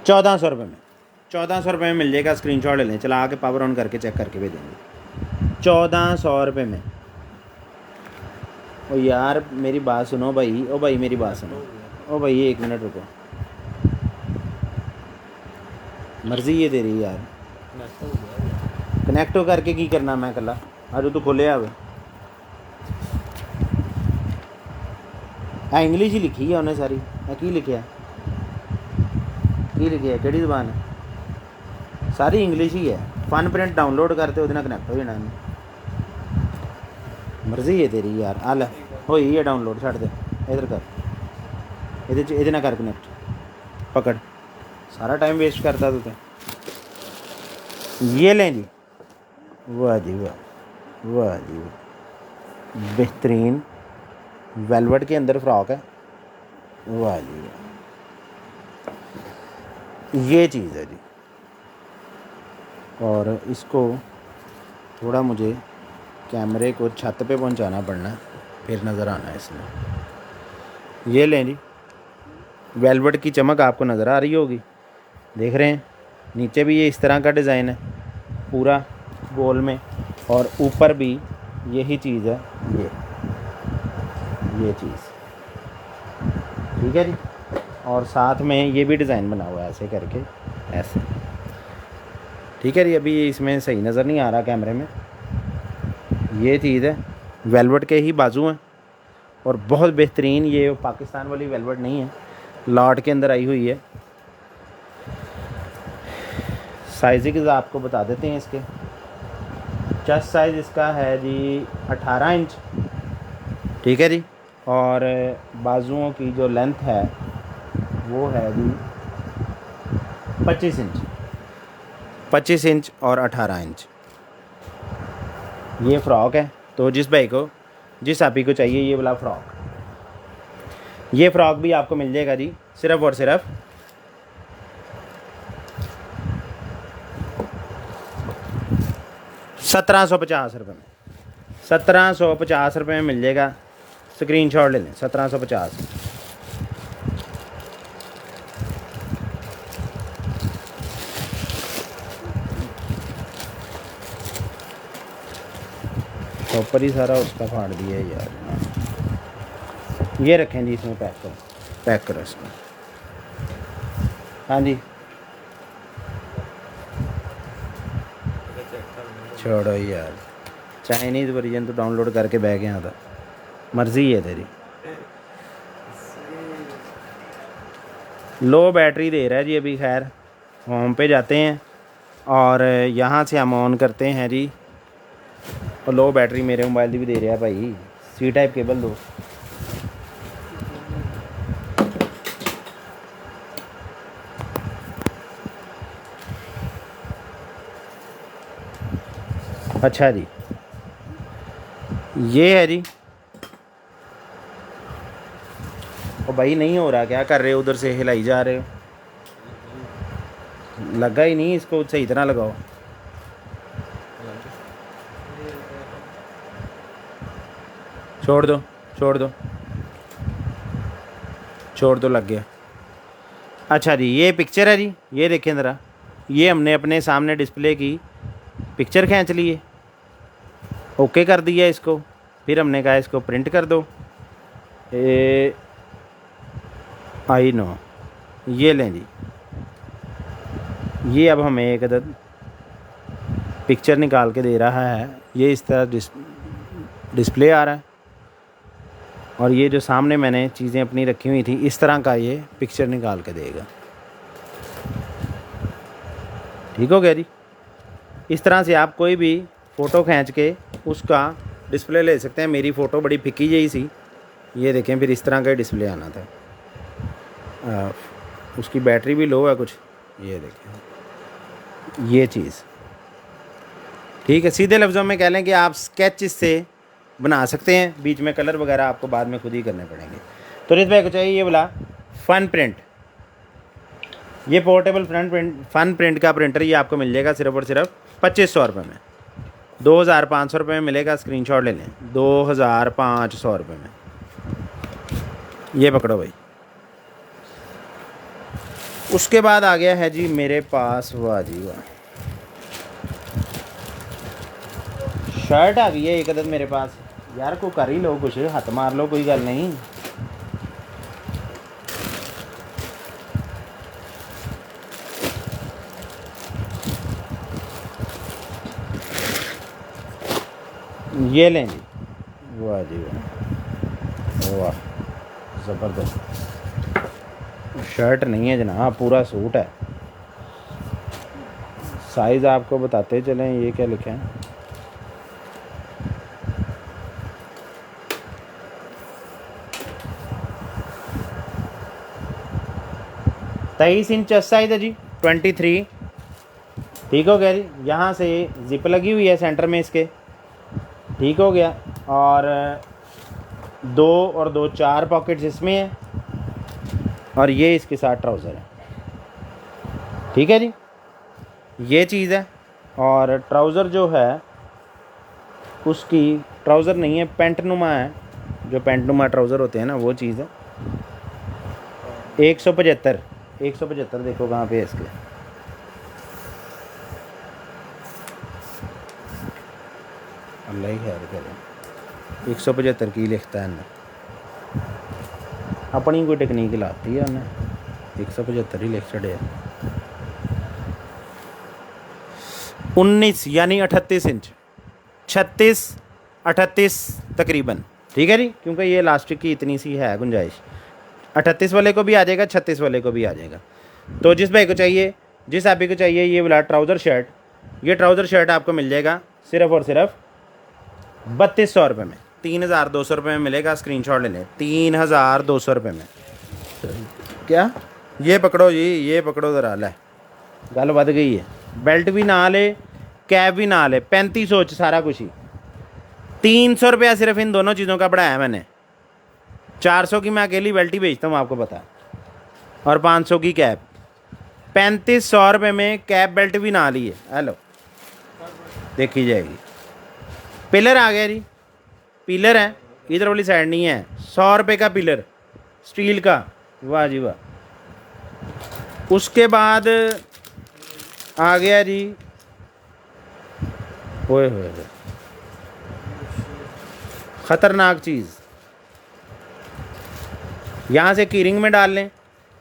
1400 रुपये में। 1400 रुपये में मिल जाएगा, स्क्रीनशॉट ले लें, चला के पावर ऑन करके चेक करके भेजेंगे 1400 रुपये में। ओ यार मेरी बात सुनो भाई, ओ भाई मेरी बात सुनो, ओ भाई 1 मिनट रुको, मर्जी ये तेरी यार, कनैक्ट करके की करना मैं कला अज तू खोले आवे इंग्लिश ही लिखी है उन्हें सारी, की लिखा केड़ी जबान है, सारी इंग्लिश ही है। फन प्रिंट डाउनलोड करते वो कनैक्ट हो जाना, मर्जी है तेरी यार। आ लै होई है डाउनलोड, छड़ दे इधर कर, ये ना कर कनैक्ट, पकड़, सारा टाइम वेस्ट करता तू तो। ये लें जी, वाह जी वाह, वाह जी वाह, बेहतरीन वेलवेट के अंदर फ्रॉक है, वाह जी वाह, ये चीज़ है जी। और इसको थोड़ा मुझे कैमरे को छत पे पहुंचाना पड़ना है, फिर नज़र आना है इसमें। ये लें जी, वेलवेट की चमक आपको नज़र आ रही होगी, देख रहे हैं, नीचे भी ये इस तरह का डिज़ाइन है पूरा गोल में, और ऊपर भी यही चीज़ है, ये चीज़, ठीक है जी। और साथ में ये भी डिज़ाइन बना हुआ है ऐसे करके, ऐसे, ठीक है जी। अभी इसमें सही नज़र नहीं आ रहा कैमरे में, ये चीज़ है, वेलवेट के ही बाजू हैं और बहुत बेहतरीन, ये पाकिस्तान वाली वेलवेट नहीं है, लॉट के अंदर आई हुई है। साइज़ आपको बता देते हैं इसके। चेस्ट साइज़ इसका है जी 18 इंच, ठीक है जी। और बाजुओं की जो लेंथ है वो है जी 25 इंच, 25 इंच और 18 इंच ये फ़्रॉक है। तो जिस भाई को, जिस आपी को चाहिए ये वाला फ़्रॉक, ये फ़्रॉक भी आपको मिल जाएगा जी सिर्फ़ और सिर्फ 1750 रुपये में, 1750 रुपये में मिल जाएगा, स्क्रीनशॉट ले लें, 1750। ऊपर ही सारा उसका फाड़ दिया है यार। ये रखें जी, इसमें पैक करो इसमें। हाँ जी, छोड़ो यार, चाइनीज़ वर्जन तो डाउनलोड करके बह गया था, मर्ज़ी है तेरी। लो बैटरी दे रहा है जी अभी। खैर होम पे जाते हैं और यहाँ से हम ऑन करते हैं जी, और लो बैटरी मेरे मोबाइल की भी दे रहा है भाई। सी टाइप केबल दो, अच्छा जी। ये है जी, ओ भाई नहीं हो रहा, क्या कर रहे हो, उधर से हिलाई जा रहे हो, लगा ही नहीं, इसको सही तरह लगाओ। छोड़ दो, छोड़ दो, छोड़ दो, लग गया। अच्छा जी, ये पिक्चर है जी, ये देखें ज़रा, ये हमने अपने सामने डिस्प्ले की पिक्चर खींच ली है, ओके कर दिया इसको, फिर हमने कहा इसको प्रिंट कर दो। आई नो, ये लें जी, ये अब हमें एक अदद पिक्चर निकाल के दे रहा है। ये इस तरह डिस्प्ले आ रहा है, और ये जो सामने मैंने चीज़ें अपनी रखी हुई थी, इस तरह का ये पिक्चर निकाल के देगा। ठीक हो गया जी। इस तरह से आप कोई भी फ़ोटो खींच के उसका डिस्प्ले ले सकते हैं। मेरी फ़ोटो बड़ी फिक्की जही सी, ये देखें, फिर इस तरह का डिस्प्ले आना था। उसकी बैटरी भी लो है कुछ, ये देखें, ये चीज़ ठीक है। सीधे लफ्ज़ों में कह लें कि आप स्केच से बना सकते हैं, बीच में कलर वगैरह आपको बाद में खुद ही करने पड़ेंगे। तो रित भाई को चाहिए ये वाला फ़न प्रिंट, ये पोर्टेबल फ़न प्रिंट का प्रिंटर, ये आपको मिल जाएगा सिर्फ और सिर्फ 2500 रुपये में। 2500 रुपये में मिलेगा, स्क्रीनशॉट ले लें, 2500 रुपये में। ये पकड़ो भाई, उसके बाद आ गया है जी मेरे पास, वाह जी वाह, शर्ट आ गई है एक अदद मेरे पास। यार को कर ही लो, कुछ हाथ मार लो, कोई गल नहीं। ये लें जी, वाह जी वाह, वाह ज़बरदस्त। शर्ट नहीं है जनाब, पूरा सूट है। साइज़ आपको बताते चलें, ये क्या लिखे हैं, तेईस इंच चेस्ट साइज़ है जी, 23। ठीक हो गया जी। यहाँ से जिप लगी हुई है सेंटर में इसके, ठीक हो गया। और 2 और 2 4 पॉकेट्स इसमें है, और ये इसके साथ ट्राउज़र है। ठीक है जी, ये चीज़ है। और ट्राउज़र जो है उसकी, ट्राउज़र नहीं है, पेंट नुमा है, जो पेंट नुमा ट्राउज़र होते हैं ना, वो चीज़ है। 175 देखो कहाँ पे है इसके, अल्लाह ही खैर करे। 175 की लिखता है ना, अपनी कोई टेक्निक लाती है उन्हें, 175 ही लिख छड़े। 19 यानी 38 इंच, 36 38 तकरीबन। ठीक है जी, क्योंकि ये इलास्टिक की इतनी सी है गुंजाइश। 38 वाले को भी आ जाएगा, 36 वाले को भी आ जाएगा। तो जिस भाई को चाहिए, जिस आप को चाहिए ये वाला ट्राउज़र शर्ट, ये ट्राउज़र शर्ट आपको मिल जाएगा सिर्फ़ और सिर्फ 3200 रुपये में। 3200 रुपये में मिलेगा, स्क्रीनशॉट ले लें, 3200 रुपये में। क्या ये पकड़ो जी, ये पकड़ो ज़रा, ले गल वध गई है। बेल्ट भी ना ले, कैप भी ना ले, 3500 सारा कुछ ही। 300 रुपया सिर्फ इन दोनों चीज़ों का बढ़ाया मैंने। 400 की मैं अकेली बेल्ट ही बेचता हूँ आपको पता, और 500 की कैप। 3500 रुपये में कैप बेल्ट भी ना ली है। हेलो, देखी जाएगी। पिलर आ गया जी, पिलर है, इधर वाली साइड नहीं है। 100 रुपये का पिलर स्टील का, वाह जी वाह। उसके बाद आ गया जी, ओए होए होए, ख़तरनाक चीज़। यहाँ से कीरिंग में डाल लें,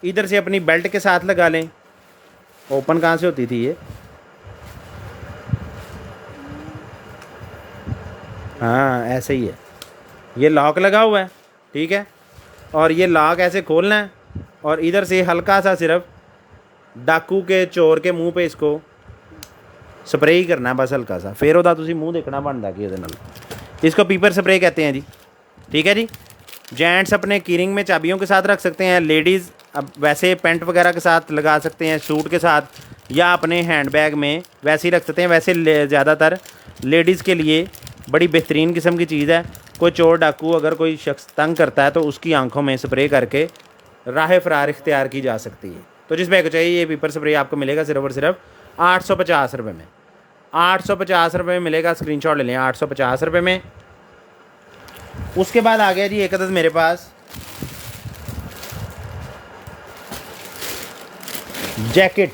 इधर से अपनी बेल्ट के साथ लगा लें। ओपन कहाँ से होती थी ये, हाँ ऐसे ही है। ये लॉक लगा हुआ है, ठीक है, और ये लॉक ऐसे खोलना है, और इधर से हल्का सा सिर्फ डाकू के चोर के मुंह पे इसको स्प्रे ही करना है, बस हल्का सा। फिर ਉਹਦਾ ਤੁਸੀਂ ਮੂੰਹ देखना बनता कि ਇਹਦੇ ਨਾਲ। इसको पीपर स्प्रे कहते हैं जी। ठीक है जी। जेंट्स अपने कीरिंग में चाबियों के साथ रख सकते हैं, लेडीज़ अब वैसे पेंट वगैरह के साथ लगा सकते हैं, सूट के साथ, या अपने हैंड बैग में वैसे ही रख सकते हैं। वैसे ज़्यादातर लेडीज़ के लिए बड़ी बेहतरीन किस्म की चीज़ है। कोई चोर डाकू अगर कोई शख्स तंग करता है तो उसकी आंखों में स्प्रे करके राह फ़रार इख्तियार की जा सकती है। तो जिस बैग को चाहिए ये पेपर स्प्रे आपको मिलेगा सिर्फ और सिर्फ 850 रुपये में। 850 रुपये में मिलेगा, स्क्रीनशॉट ले लें, 850 रुपये में। उसके बाद आ गया जी एक अदद मेरे पास जैकेट।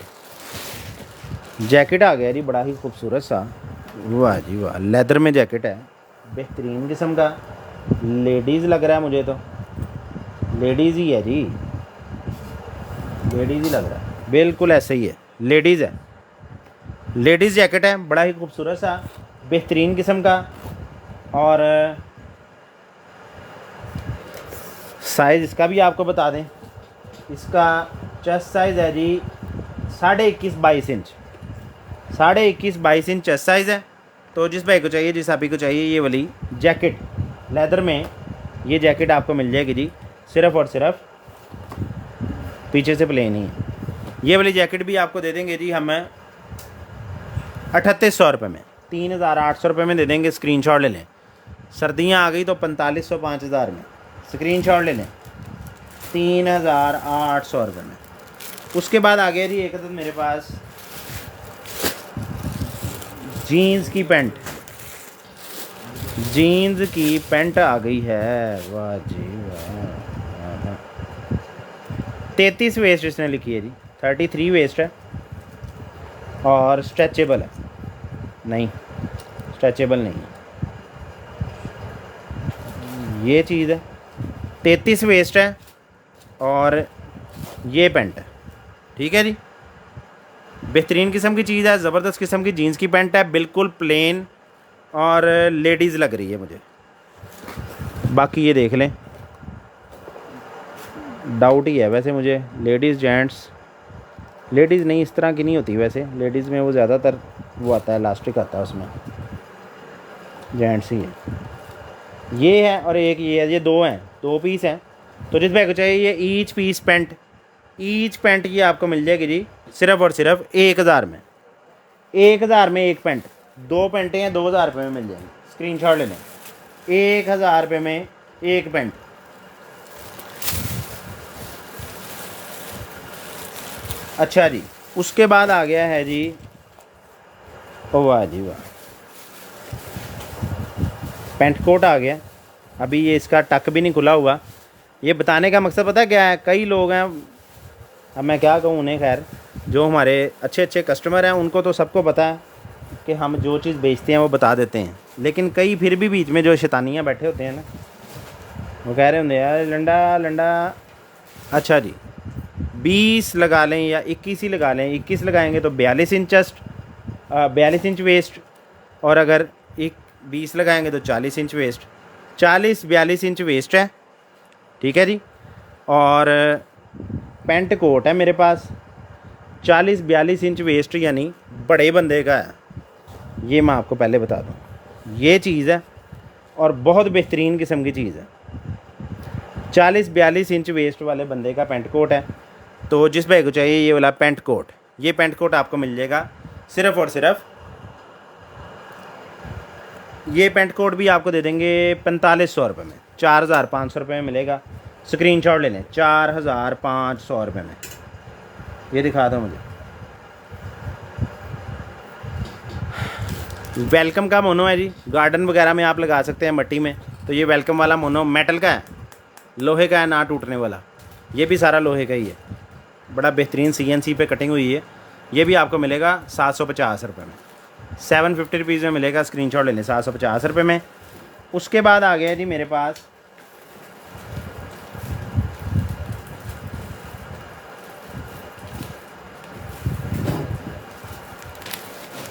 जैकेट आ गया जी, बड़ा ही खूबसूरत सा, वाह जी वाह, लेदर में जैकेट है, बेहतरीन किस्म का। लेडीज़ लग रहा है मुझे तो, लेडीज़ ही है जी, लेडीज़ ही लग रहा है, बिल्कुल ऐसे ही है, लेडीज़ है। लेडीज़ जैकेट है, बड़ा ही खूबसूरत सा, बेहतरीन किस्म का। और साइज़ इसका भी आपको बता दें, इसका चेस्ट साइज़ है जी 21.5 इंच, 21.5 इंच चेस्ट साइज़ है। तो जिस भाई को चाहिए, जिस आपी को चाहिए ये वाली जैकेट लेदर में, ये जैकेट आपको मिल जाएगी जी सिर्फ़ और सिर्फ, पीछे से प्लेन ही है। ये वाली जैकेट भी आपको दे देंगे जी हम 3800 रुपये में, 3800 रुपये में दे देंगे, स्क्रीनशॉट ले लें। सर्दियाँ आ गई तो 4500 5000 में, स्क्रीनशॉट ले लें, 3800 रुपये में। उसके बाद आ गया जी एक अदद मेरे पास जीन्स की पैंट, जीन्स की पैंट आ गई है, वाह जी वाह। 33 वेस्ट इसने लिखी है जी, 33 वेस्ट है और स्ट्रेचेबल है, नहीं स्ट्रेचेबल नहीं है, ये चीज़ है। 33 वेस्ट है और ये पैंट है, ठीक है जी। बेहतरीन किस्म की चीज़ है, ज़बरदस्त किस्म की जीन्स की पैंट है, बिल्कुल प्लेन और लेडीज़ लग रही है मुझे। बाकी ये देख लें, डाउट ही है वैसे मुझे, लेडीज़ जेंट्स, लेडीज़ नहीं इस तरह की नहीं होती वैसे, लेडीज़ में वो ज़्यादातर वो आता है इलास्टिक आता है उसमें, जेंट्स ही है। ये है और एक ये है, ये दो हैं, 2 पीस हैं। तो जिस भाई को चाहिए ये each piece pant, each pant ये आपको मिल जाएगी जी सिर्फ़ और सिर्फ 1000 में। 1000 में एक पैंट, 2 पैंटें हैं 2000 रुपये में मिल जाएंगी, स्क्रीनशॉट ले लें। 1000 रुपये में एक पैंट। अच्छा जी, उसके बाद आ गया है जी, ओ वाह जी वाह, पैंट कोट आ गया। अभी ये इसका टक भी नहीं खुला हुआ। ये बताने का मकसद पता क्या है, कई लोग हैं, अब मैं क्या कहूँ उन्हें, खैर जो हमारे अच्छे अच्छे कस्टमर हैं उनको तो सबको पता है कि हम जो चीज़ बेचते हैं वो बता देते हैं, लेकिन कई फिर भी बीच में जो शैतानियाँ बैठे होते हैं ना, वो कह रहे होंगे यार लंडा लंडा। अच्छा जी, 20 लगा लें या 21 ही लगा लें, 21 लगाएंगे तो 42 इंच चेस्ट, 42 इंच वेस्ट, और अगर 20 लगाएंगे तो 40 इंच वेस्ट, 40-42 इंच वेस्ट है, ठीक है जी। और पैंट कोट है मेरे पास 40-42 इंच वेस्ट, यानी बड़े बंदे का है, ये मैं आपको पहले बता दूं, ये चीज़ है और बहुत बेहतरीन किस्म की चीज़ है। 40-42 इंच वेस्ट वाले बंदे का पैंट कोट है। तो जिस भाई को चाहिए ये वाला पैंट कोट, ये पैंट कोट आपको मिल जाएगा सिर्फ़ और सिर्फ, ये पैंट कोट भी आपको दे देंगे 4500 रुपये में, 4500 रुपये में मिलेगा। स्क्रीनशॉट ले लें, 4500 रुपये में। ये दिखा दो मुझे, वेलकम का मोनो है जी, गार्डन वगैरह में आप लगा सकते हैं मट्टी में। तो ये वेलकम वाला मोनो मेटल का है, लोहे का है, ना टूटने वाला, ये भी सारा लोहे का ही है, बड़ा बेहतरीन CNC पे कटिंग हुई है। ये भी आपको मिलेगा 750 रुपये में, 750 रुपीज़ में मिलेगा। स्क्रीनशॉट ले लें, 750 रुपये में। उसके बाद आ गया जी मेरे पास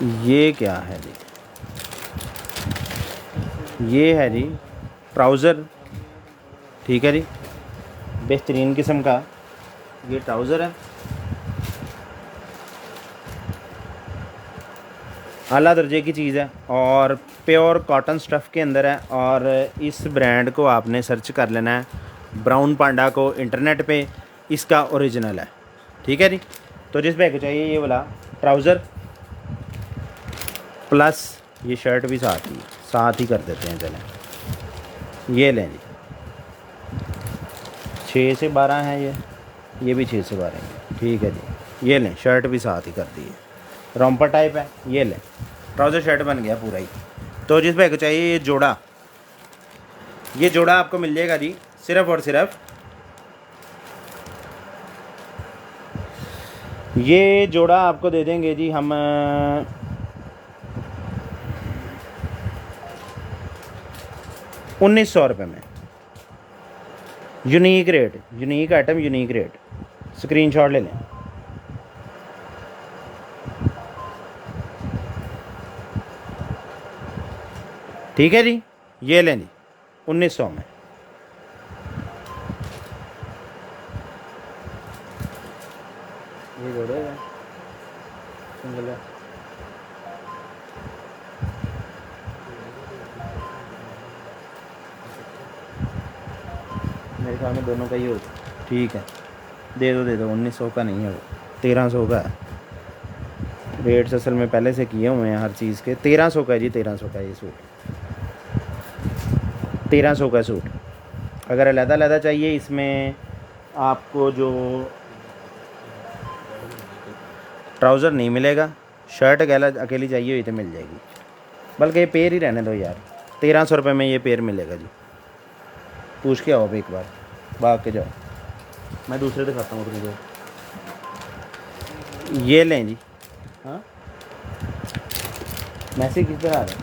ये क्या है जी, ये है जी ट्राउज़र, ठीक है जी, बेहतरीन किस्म का ये ट्राउज़र है, आला दर्जे की चीज़ है और प्योर कॉटन स्टफ़ के अंदर है। और इस ब्रांड को आपने सर्च कर लेना है, ब्राउन पांडा को इंटरनेट पे, इसका ओरिजिनल है, ठीक है जी। तो जिस भाई को चाहिए ये वाला ट्राउज़र प्लस ये शर्ट भी साथ ही कर देते हैं, चलें ये लें जी, 6 से 12 है ये भी 6 से 12 है, ठीक है जी। ये लें, शर्ट भी साथ ही कर दी है, रॉम्पर टाइप है, ये लें, ट्राउज़र शर्ट बन गया पूरा ही। तो जिस भाई को चाहिए ये जोड़ा आपको मिल जाएगा जी सिर्फ़ और सिर्फ, ये जोड़ा आपको दे देंगे जी हम 1900 रुपये में। Unique rate, unique item, unique rate. Screenshot ले लें। ठीक है जी, ये लें जी 1900 में। ये जोड़े हैं सिंगल है। मेरे ख्याल में दोनों का ही होता, ठीक है, दे दो 1900 का नहीं है वो, 1300 का है। रेट्स असल में पहले से किए हुए हैं हर चीज़ के। 1300 का है जी, 1300 का ये सूट, 1300 का सूट। अगर अलग-अलग चाहिए इसमें आपको जो ट्राउज़र नहीं मिलेगा, शर्ट अकेली चाहिए हुई तो मिल जाएगी। बल्कि ये पेयर ही रहने दो यार, 1300 रुपये में ये पेयर मिलेगा जी। पूछ के आओ एक बार, भाग के जाओ, मैं दूसरे दिखाता हूँ अपनी। ये लें जी। हाँ, मैसेज किस तरह आ रहा है?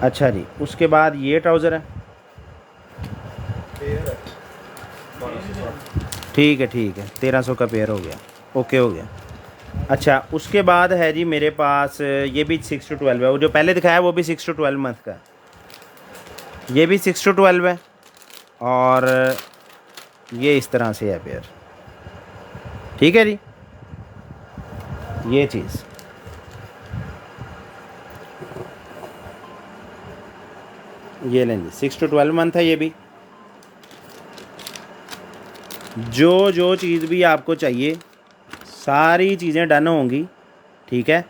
अच्छा जी, उसके बाद ये ट्राउज़र है। ठीक है, ठीक है, 1300 का पेयर हो गया। ओके हो गया। अच्छा, उसके बाद है जी मेरे पास ये भी 6 to 12 है। वो जो पहले दिखाया वो भी 6 to 12 मंथ का है। ये भी 6 to 12 है और ये इस तरह से है पेयर। ठीक है जी, ये चीज़। ये लें जी, 6 to 12 मंथ है ये भी। जो चीज़ भी आपको चाहिए सारी चीज़ें डन होंगी। ठीक है,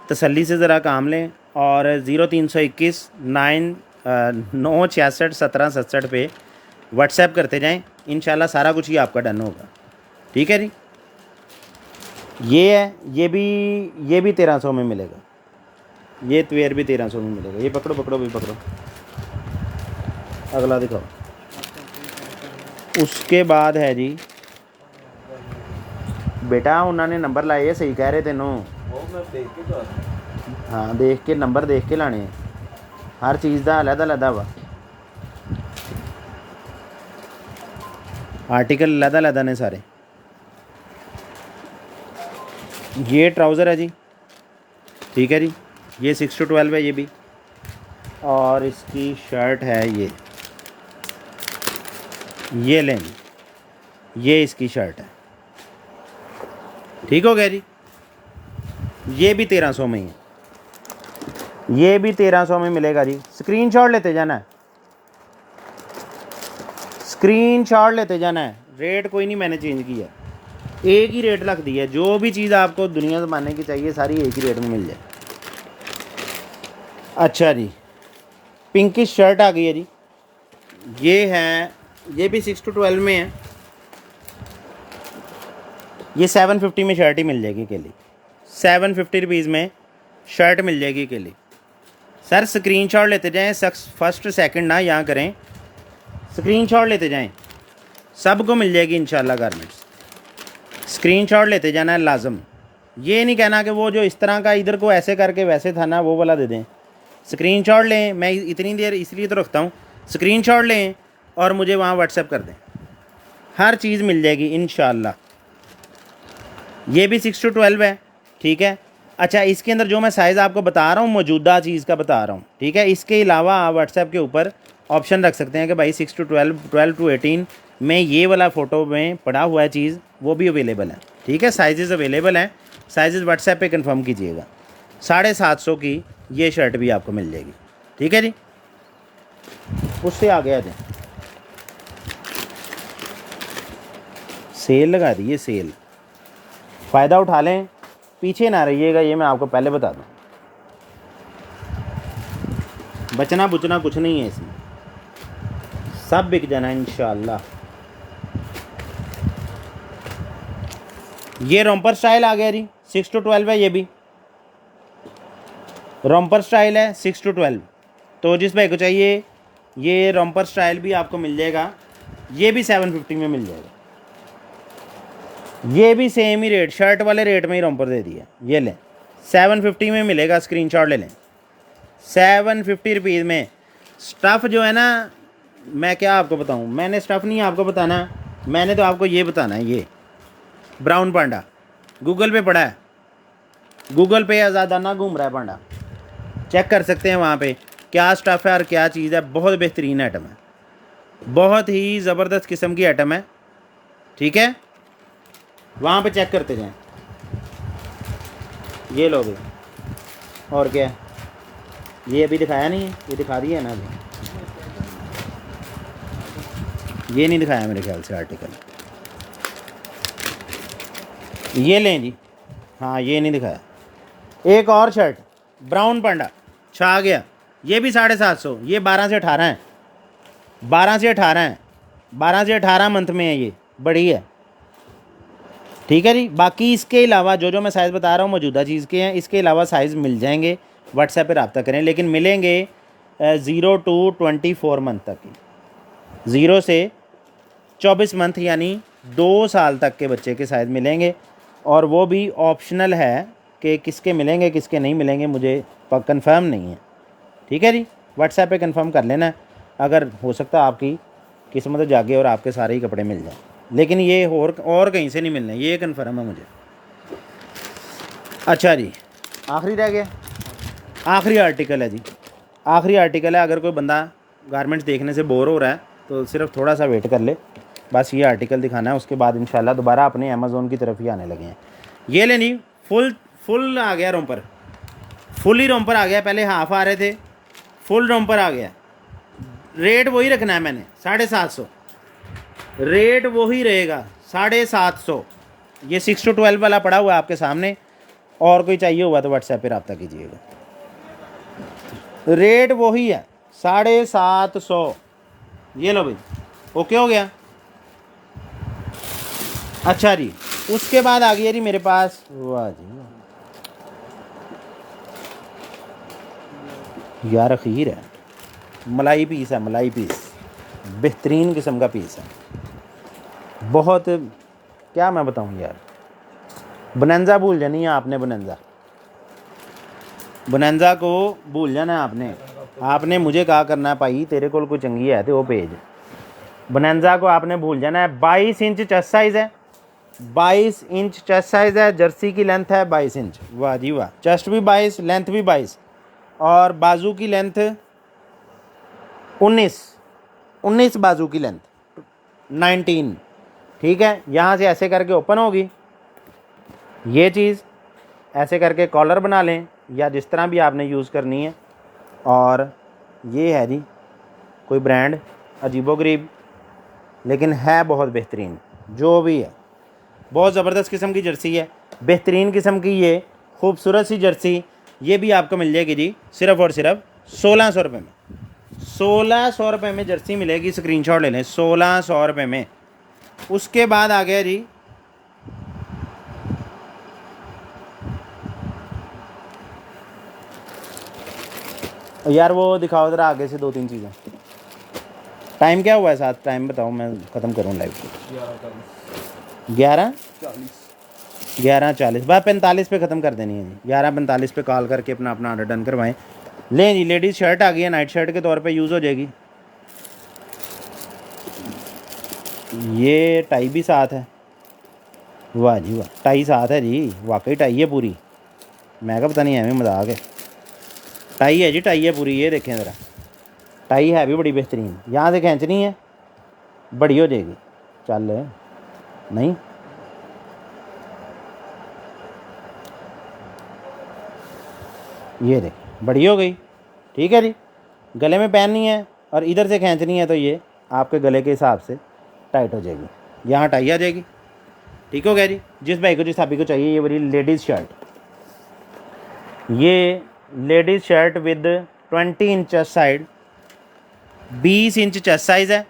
तसल्ली से ज़रा काम लें और 0321 9661767 पे व्हाट्सएप करते जाएं। इंशाल्लाह सारा कुछ ही आपका डन होगा। ठीक है जी, ये है, ये भी 1300 में मिलेगा। ये ट्वेयर भी 1300 में मिलेगा। ये पकड़ो पकड़ो भी पकड़ो, अगला दिखाओ। उसके बाद है जी बेटा, उन्होंने नंबर लाए सही कह रहे तेनों। वो मैं देख के तो हाँ, देख के नंबर देख के लाने हैं। हर चीज़ का अलग-अलग वा, आर्टिकल अलग-अलग ने सारे। ये ट्राउज़र है जी। ठीक है जी, ये 6 to 12 है ये भी। और इसकी शर्ट है ये लें जी, ये इसकी शर्ट है। ठीक हो गया जी, ये भी 1300 में ही है। ये भी 1300 में मिलेगा जी। स्क्रीनशॉट लेते जाना है, स्क्रीनशॉट लेते जाना है। रेट कोई नहीं मैंने चेंज किया, एक ही रेट रख दिया है। जो भी चीज़ आपको दुनिया ज़माने की चाहिए सारी एक ही रेट में मिल जाए। अच्छा जी, पिंकिश शर्ट आ गई है जी। ये है, ये भी 6 to 12 में है। ये 750 में शर्ट ही मिल जाएगी अकेली। 750 रुपीज़ में शर्ट मिल जाएगी अकेली। सर स्क्रीनशॉट लेते जाएं, फर्स्ट सेकंड ना यहाँ करें, स्क्रीनशॉट लेते जाएं, सबको मिल जाएगी इंशाल्लाह गारमेंट्स। स्क्रीनशॉट लेते जाना है लाजम। ये नहीं कहना कि वो जो इस तरह का इधर को ऐसे करके वैसे था ना वो वाला दे दें। स्क्रीनशॉट लें, मैं इतनी देर इसलिए तो रखता हूँ। स्क्रीनशॉट लें और मुझे वहाँ व्हाट्सएप कर दें, हर चीज़ मिल जाएगी इंशाल्लाह। ये भी 6 to 12 है। ठीक है, अच्छा, इसके अंदर जो मैं साइज़ आपको बता रहा हूँ मौजूदा चीज़ का बता रहा हूँ। ठीक है, इसके अलावा आप व्हाट्सएप के ऊपर ऑप्शन रख सकते हैं कि भाई 6 to 12, 12 to 18 में ये वाला फ़ोटो में पड़ा हुआ है चीज़, वो भी अवेलेबल है। ठीक है, साइज़ अवेलेबल हैं। साइज़ व्हाट्सएप पे कंफर्म कीजिएगा। 750 की ये शर्ट भी आपको मिल जाएगी। ठीक है जी, उससे आगे आ जाए। सेल लगा दी है, सेल, फ़ायदा उठा लें, पीछे ना रहिएगा। ये मैं आपको पहले बता दूं, बचना बुचना कुछ नहीं है इसमें, सब बिक जाना इंशाल्लाह। ये रोम्पर स्टाइल आ गया जी, 6 to 12 है। ये भी रोम्पर स्टाइल है, 6 to 12। तो जिस भाई को चाहिए ये रोम्पर स्टाइल भी आपको मिल जाएगा। ये भी 750 में मिल जाएगा। ये भी सेम ही रेट, शर्ट वाले रेट में ही रोम्पर दे दिया। ये लें, 750 में मिलेगा। स्क्रीनशॉट ले लें, 750 रुपीज़ में। स्टफ़ जो है ना, मैं क्या आपको बताऊं, मैंने स्टफ़ नहीं आपको बताना, मैंने तो आपको ये बताना है। ये ब्राउन पांडा गूगल पे पड़ा है, गूगल पे आज़ादाना घूम रहा है पांडा, चेक कर सकते हैं वहाँ पे क्या स्टफ़ है और क्या चीज़ है। बहुत बेहतरीन आइटम है, बहुत ही ज़बरदस्त किस्म की आइटम है। ठीक है, वहाँ पे चेक करते जाएं। ये लो भाई, और क्या, ये अभी दिखाया नहीं है, ये दिखा दिया है ना अभी, ये नहीं दिखाया मेरे ख्याल से आर्टिकल। ये लें जी, हाँ ये नहीं दिखाया। एक और शर्ट ब्राउन पांडा छा गया, ये भी 750। ये 12 से 18 है, 12 से 18 है, 12 से 18 मंथ में है। ये बड़ी है। ठीक है जी, बाकी इसके अलावा जो मैं साइज़ बता रहा हूँ मौजूदा चीज़ के हैं, इसके अलावा साइज़ मिल जाएंगे। व्हाट्सएप पे रब्ता करें, लेकिन मिलेंगे 0 to 24 मंथ तक की, 0 से 24 मंथ यानी 2 साल तक के बच्चे के साइज़ मिलेंगे, और वो भी ऑप्शनल है कि किसके मिलेंगे किसके नहीं मिलेंगे, मुझे कंफर्म नहीं है। ठीक है जी, व्हाट्सएप पे कंफर्म कर लेना, अगर हो सकता है आपकी किस्मत जागे और आपके सारे ही कपड़े मिल जाएं, लेकिन ये और कहीं से नहीं मिलने, ये कंफर्म है मुझे। अच्छा जी, आखिरी रह गया, आखिरी आर्टिकल है जी, आखिरी आर्टिकल है। अगर कोई बंदा गारमेंट्स देखने से बोर हो रहा है तो सिर्फ थोड़ा सा वेट कर ले, बस ये आर्टिकल दिखाना है, उसके बाद इंशाल्लाह दोबारा अपने अमेज़ोन की तरफ ही आने लगे हैं। ये ले नहीं, फुल आ गया रोम्पर, फुल ही रोम्पर आ गया, पहले हाफ आ रहे थे, फुल रोम्पर आ गया। रेट वही रखना है मैंने, 750, रेट वही रहेगा 750। ये 6 to 12 वाला पड़ा हुआ है आपके सामने, और कोई चाहिए होगा तो व्हाट्सएप पे रब्ता कीजिएगा। रेट वही है 750। ये लो भाई, ओके हो गया। अच्छा जी, उसके बाद आ गया जी मेरे पास, वाह जी यार खीर है, मलाई पीस है, मलाई पीस बेहतरीन किस्म का पीस है, बहुत, क्या मैं बताऊँ यार। बनंजा भूल जानी है आपने, बनंजा को भूल जाना है आपने मुझे कहा करना है भाई तेरे को कोई चंगी है तो वो भेज। बनंजा को आपने भूल जाना है। 22 इंच चेस्ट साइज़ है, 22 इंच चेस्ट साइज़ है, जर्सी की लेंथ है 22 इंच। वाह जी वाह, चेस्ट भी 22, लेंथ भी 22, और बाजू की लेंथ 19 बाजू की लेंथ 19। ठीक है, यहाँ से ऐसे करके ओपन होगी ये चीज़, ऐसे करके कॉलर बना लें या जिस तरह भी आपने यूज़ करनी है। और ये है जी कोई ब्रांड अजीबोगरीब, लेकिन है बहुत बेहतरीन, जो भी है बहुत ज़बरदस्त किस्म की जर्सी है, बेहतरीन किस्म की ये खूबसूरत सी जर्सी। ये भी आपको मिल जाएगी जी सिर्फ़ और सिर्फ 1600 रुपये में। 1600 रुपये में जर्सी मिलेगी, स्क्रीनशॉट ले लें, 1600 रुपये में। उसके बाद आ गया जी यार, वो दिखाओ ज़रा आगे से 2-3 चीज़ें। टाइम क्या हुआ है साथ, टाइम बताओ, मैं ख़त्म करूँ लाइव को। 11:40, बस 45 पे ख़त्म कर देनी है जी। 11:45 पे कॉल करके अपना ऑर्डर डन करवाएं। लें जी, लेडीज़ शर्ट आ गई है, नाइट शर्ट के तौर पे यूज़ हो जाएगी। ये टाई भी साथ है, वाह जी वाह, टाई साथ है जी, वाकई टाई है पूरी, मैं क्या पता नहीं है, मजाक है, टाई है जी, टाई है पूरी। ये देखें ज़रा, टाई है भी बड़ी बेहतरीन, यहाँ से खींचनी है बड़ी हो जाएगी, चल नहीं, ये देख बड़ी हो गई। ठीक है जी, गले में पहननी है और इधर से खींचनी है तो ये आपके गले के हिसाब से टाइट हो जाएगी, यहाँ टाई आ जाएगी। ठीक हो गया जी। जिस भाई को, जिस भाभी को चाहिए ये वाली लेडीज़ शर्ट, ये ladies shirt with 20 inch chest side, 20 inch chest size है,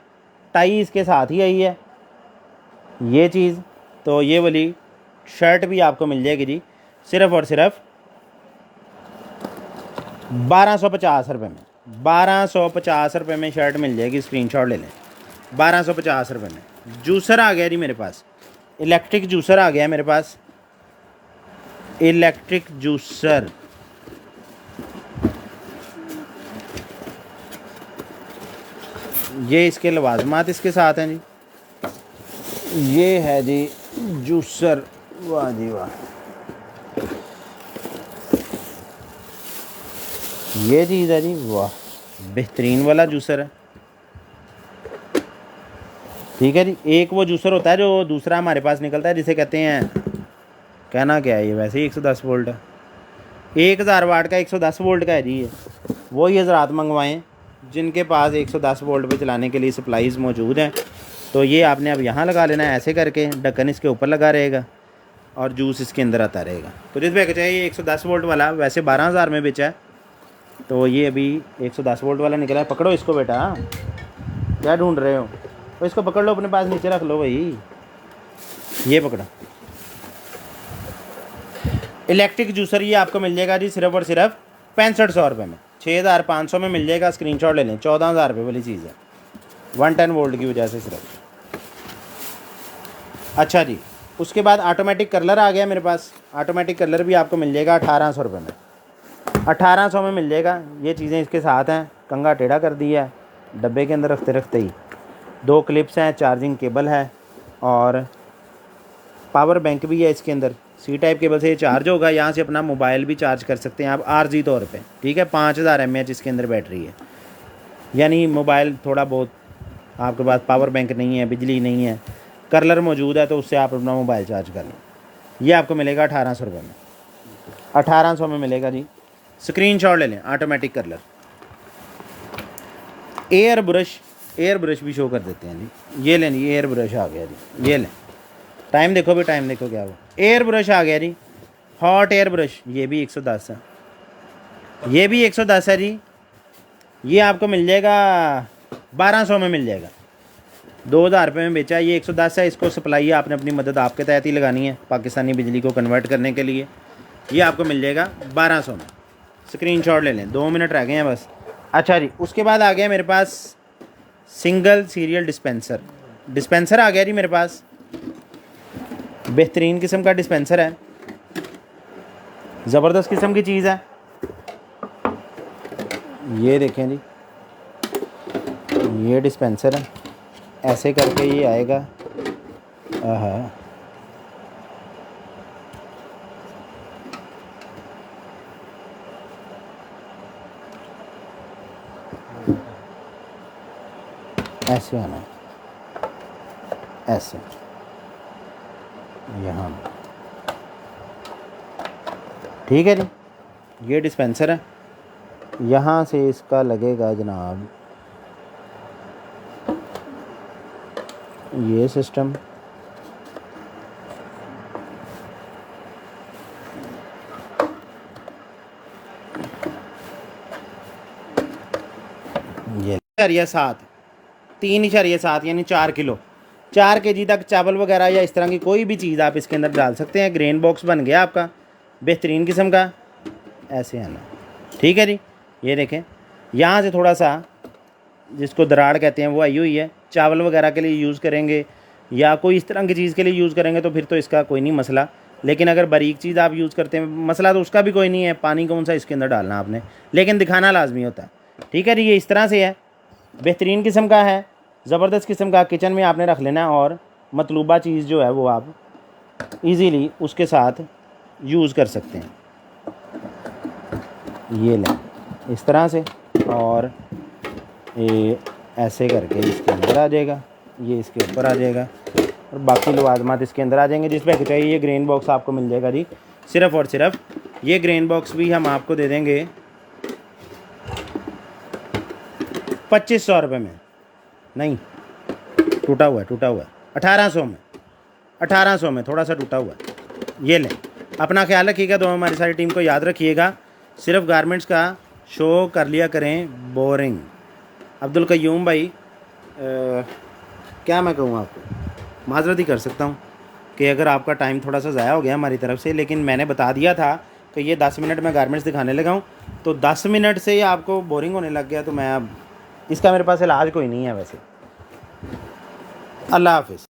टाई इसके साथ ही आई है ये चीज़। तो ये वाली शर्ट भी आपको मिल जाएगी जी सिर्फ़ और सिर्फ 1250 रुपये में। 1250 रुपये में शर्ट मिल जाएगी, स्क्रीनशॉट ले लें। 1250 रुपये में। जूसर आ गया जी मेरे पास, इलेक्ट्रिक जूसर आ गया मेरे पास, इलेक्ट्रिक जूसर। ये इसके लवाजमात इसके साथ हैं जी। ये है जी जूसर, वाह जी वाह, ये चीज़ है जी, वाह बेहतरीन वाला जूसर है। ठीक है जी। एक वो जूसर होता है जो दूसरा हमारे पास निकलता है जिसे कहते हैं, कहना क्या है ये, वैसे ही 110 वोल्ट है, 1000 वाट का 110 वोल्ट का है जी ये। वही हज़रात मंगवाएं जिनके पास 110 वोल्ट पे चलाने के लिए सप्लाईज़ मौजूद हैं। तो ये आपने अब यहाँ लगा लेना है, ऐसे करके ढक्कन इसके ऊपर लगा रहेगा और जूस इसके अंदर आता रहेगा। तो जिस भाई को चाहिए 110 वोल्ट वाला, वैसे 12,000 में बेचा है, तो ये अभी 110 वोल्ट वाला निकला है। पकड़ो इसको बेटा, क्या ढूंढ रहे हो, तो इसको पकड़ लो, अपने पास नीचे रख लो भाई, ये पकड़ो। इलेक्ट्रिक जूसर ये आपको मिल जाएगा जी सिर्फ और सिर्फ 6500 रुपये में। 6500 में मिल जाएगा, स्क्रीनशॉट ले लें। 14,000 रुपये वाली चीज़ है, 110 वोल्ट की वजह से सिर्फ। अच्छा जी, उसके बाद ऑटोमेटिक कलर आ गया मेरे पास। ऑटोमेटिक कलर भी आपको मिल जाएगा 1800 रुपये में, 1800 में मिल जाएगा। ये चीज़ें इसके साथ हैं। कंघा टेढ़ा कर दिया है डब्बे के अंदर रखते रखते ही। 2 क्लिप्स हैं, चार्जिंग केबल है और पावर बैंक भी है इसके अंदर। सी टाइप केबल से ये चार्ज होगा। यहाँ से अपना मोबाइल भी चार्ज कर सकते हैं आप आरजी तौर पे, ठीक है। 5000 mAh इसके अंदर बैटरी है, यानी मोबाइल थोड़ा बहुत आपके पास पावर बैंक नहीं है, बिजली नहीं है, कलर मौजूद है, तो उससे आप अपना मोबाइल चार्ज कर लें। ये आपको मिलेगा 1800 रुपये में, 1800 में मिलेगा जी। स्क्रीनशॉट ले लें। ऑटोमेटिक कलर, एयर ब्रश भी शो कर देते हैं जी। ये लें जी, एयर ब्रश आ गया जी। ये लें, टाइम देखो भी, टाइम देखो क्या वो एयर ब्रश आ गया जी। हॉट एयर ब्रश, ये भी 110 है, ये भी 110 है जी। ये आपको मिल जाएगा 1200 में मिल जाएगा। 2000 रुपये में बेचा है, ये 110 है। इसको सप्लाई आपने अपनी मदद आपके तहत ही लगानी है पाकिस्तानी बिजली को कन्वर्ट करने के लिए। ये आपको मिल जाएगा 1200 में। स्क्रीनशॉट ले लें, 2 मिनट रह गए हैं बस। अच्छा जी, उसके बाद आ गया मेरे पास सिंगल सीरियल डिस्पेंसर आ गया जी मेरे पास। बेहतरीन किस्म का डिस्पेंसर है, ज़बरदस्त किस्म की चीज़ है। ये देखें जी, ये डिस्पेंसर है, ऐसे करके ये आएगा। हाँ, ऐसे आना है, ऐसे यहाँ, ठीक है जी। ये डिस्पेंसर है, यहाँ से इसका लगेगा जनाब ये सिस्टम, ये 3.7 3.7 यानी 4 किलो, 4 kg तक चावल वगैरह या इस तरह की कोई भी चीज़ आप इसके अंदर डाल सकते हैं। ग्रेन बॉक्स बन गया आपका बेहतरीन किस्म का। ऐसे आना, ठीक है जी। ये देखें, यहाँ से थोड़ा सा जिसको दराड़ कहते हैं वो आई हुई है। चावल वगैरह के लिए यूज़ करेंगे या कोई इस तरह की चीज़ के लिए यूज़ करेंगे तो फिर तो इसका कोई नहीं मसला। लेकिन अगर बारीक चीज़ आप यूज़ करते हैं, मसला तो उसका भी कोई नहीं है। पानी कौन सा इसके अंदर डालना आपने, लेकिन दिखाना लाजमी होता है, ठीक है जी। ये इस तरह से है, बेहतरीन किस्म का है, ज़बरदस्त किस्म का। किचन में आपने रख लेना है और मतलूबा चीज़ जो है वो आप इजीली उसके साथ यूज़ कर सकते हैं। ये लें इस तरह से, और ये ऐसे करके इसके अंदर आ जाएगा, ये इसके ऊपर आ जाएगा और बाकी लवाजमात इसके अंदर आ जाएंगे। जिस पे चाहिए ये ग्रेन बॉक्स आपको मिल जाएगा जी। सिर्फ़ और सिर्फ ये ग्रेन बॉक्स भी हम आपको दे देंगे 2500 रुपये में। नहीं, टूटा हुआ है 1800 में थोड़ा सा टूटा हुआ है। ये लें, अपना ख्याल रखिएगा। तो हमारी सारी टीम को याद रखिएगा, सिर्फ गारमेंट्स का शो कर लिया करें बोरिंग। अब्दुल कयूम भाई, क्या मैं कहूँ आपको, माजरत ही कर सकता हूँ कि अगर आपका टाइम थोड़ा सा ज़ाया हो गया हमारी तरफ से, लेकिन मैंने बता दिया था कि ये 10 मिनट में गारमेंट्स दिखाने लगा हूँ, तो 10 मिनट से ही आपको बोरिंग होने लग गया। तो मैं अब इसका मेरे पास इलाज कोई नहीं है वैसे। अल्लाह हाफिज़।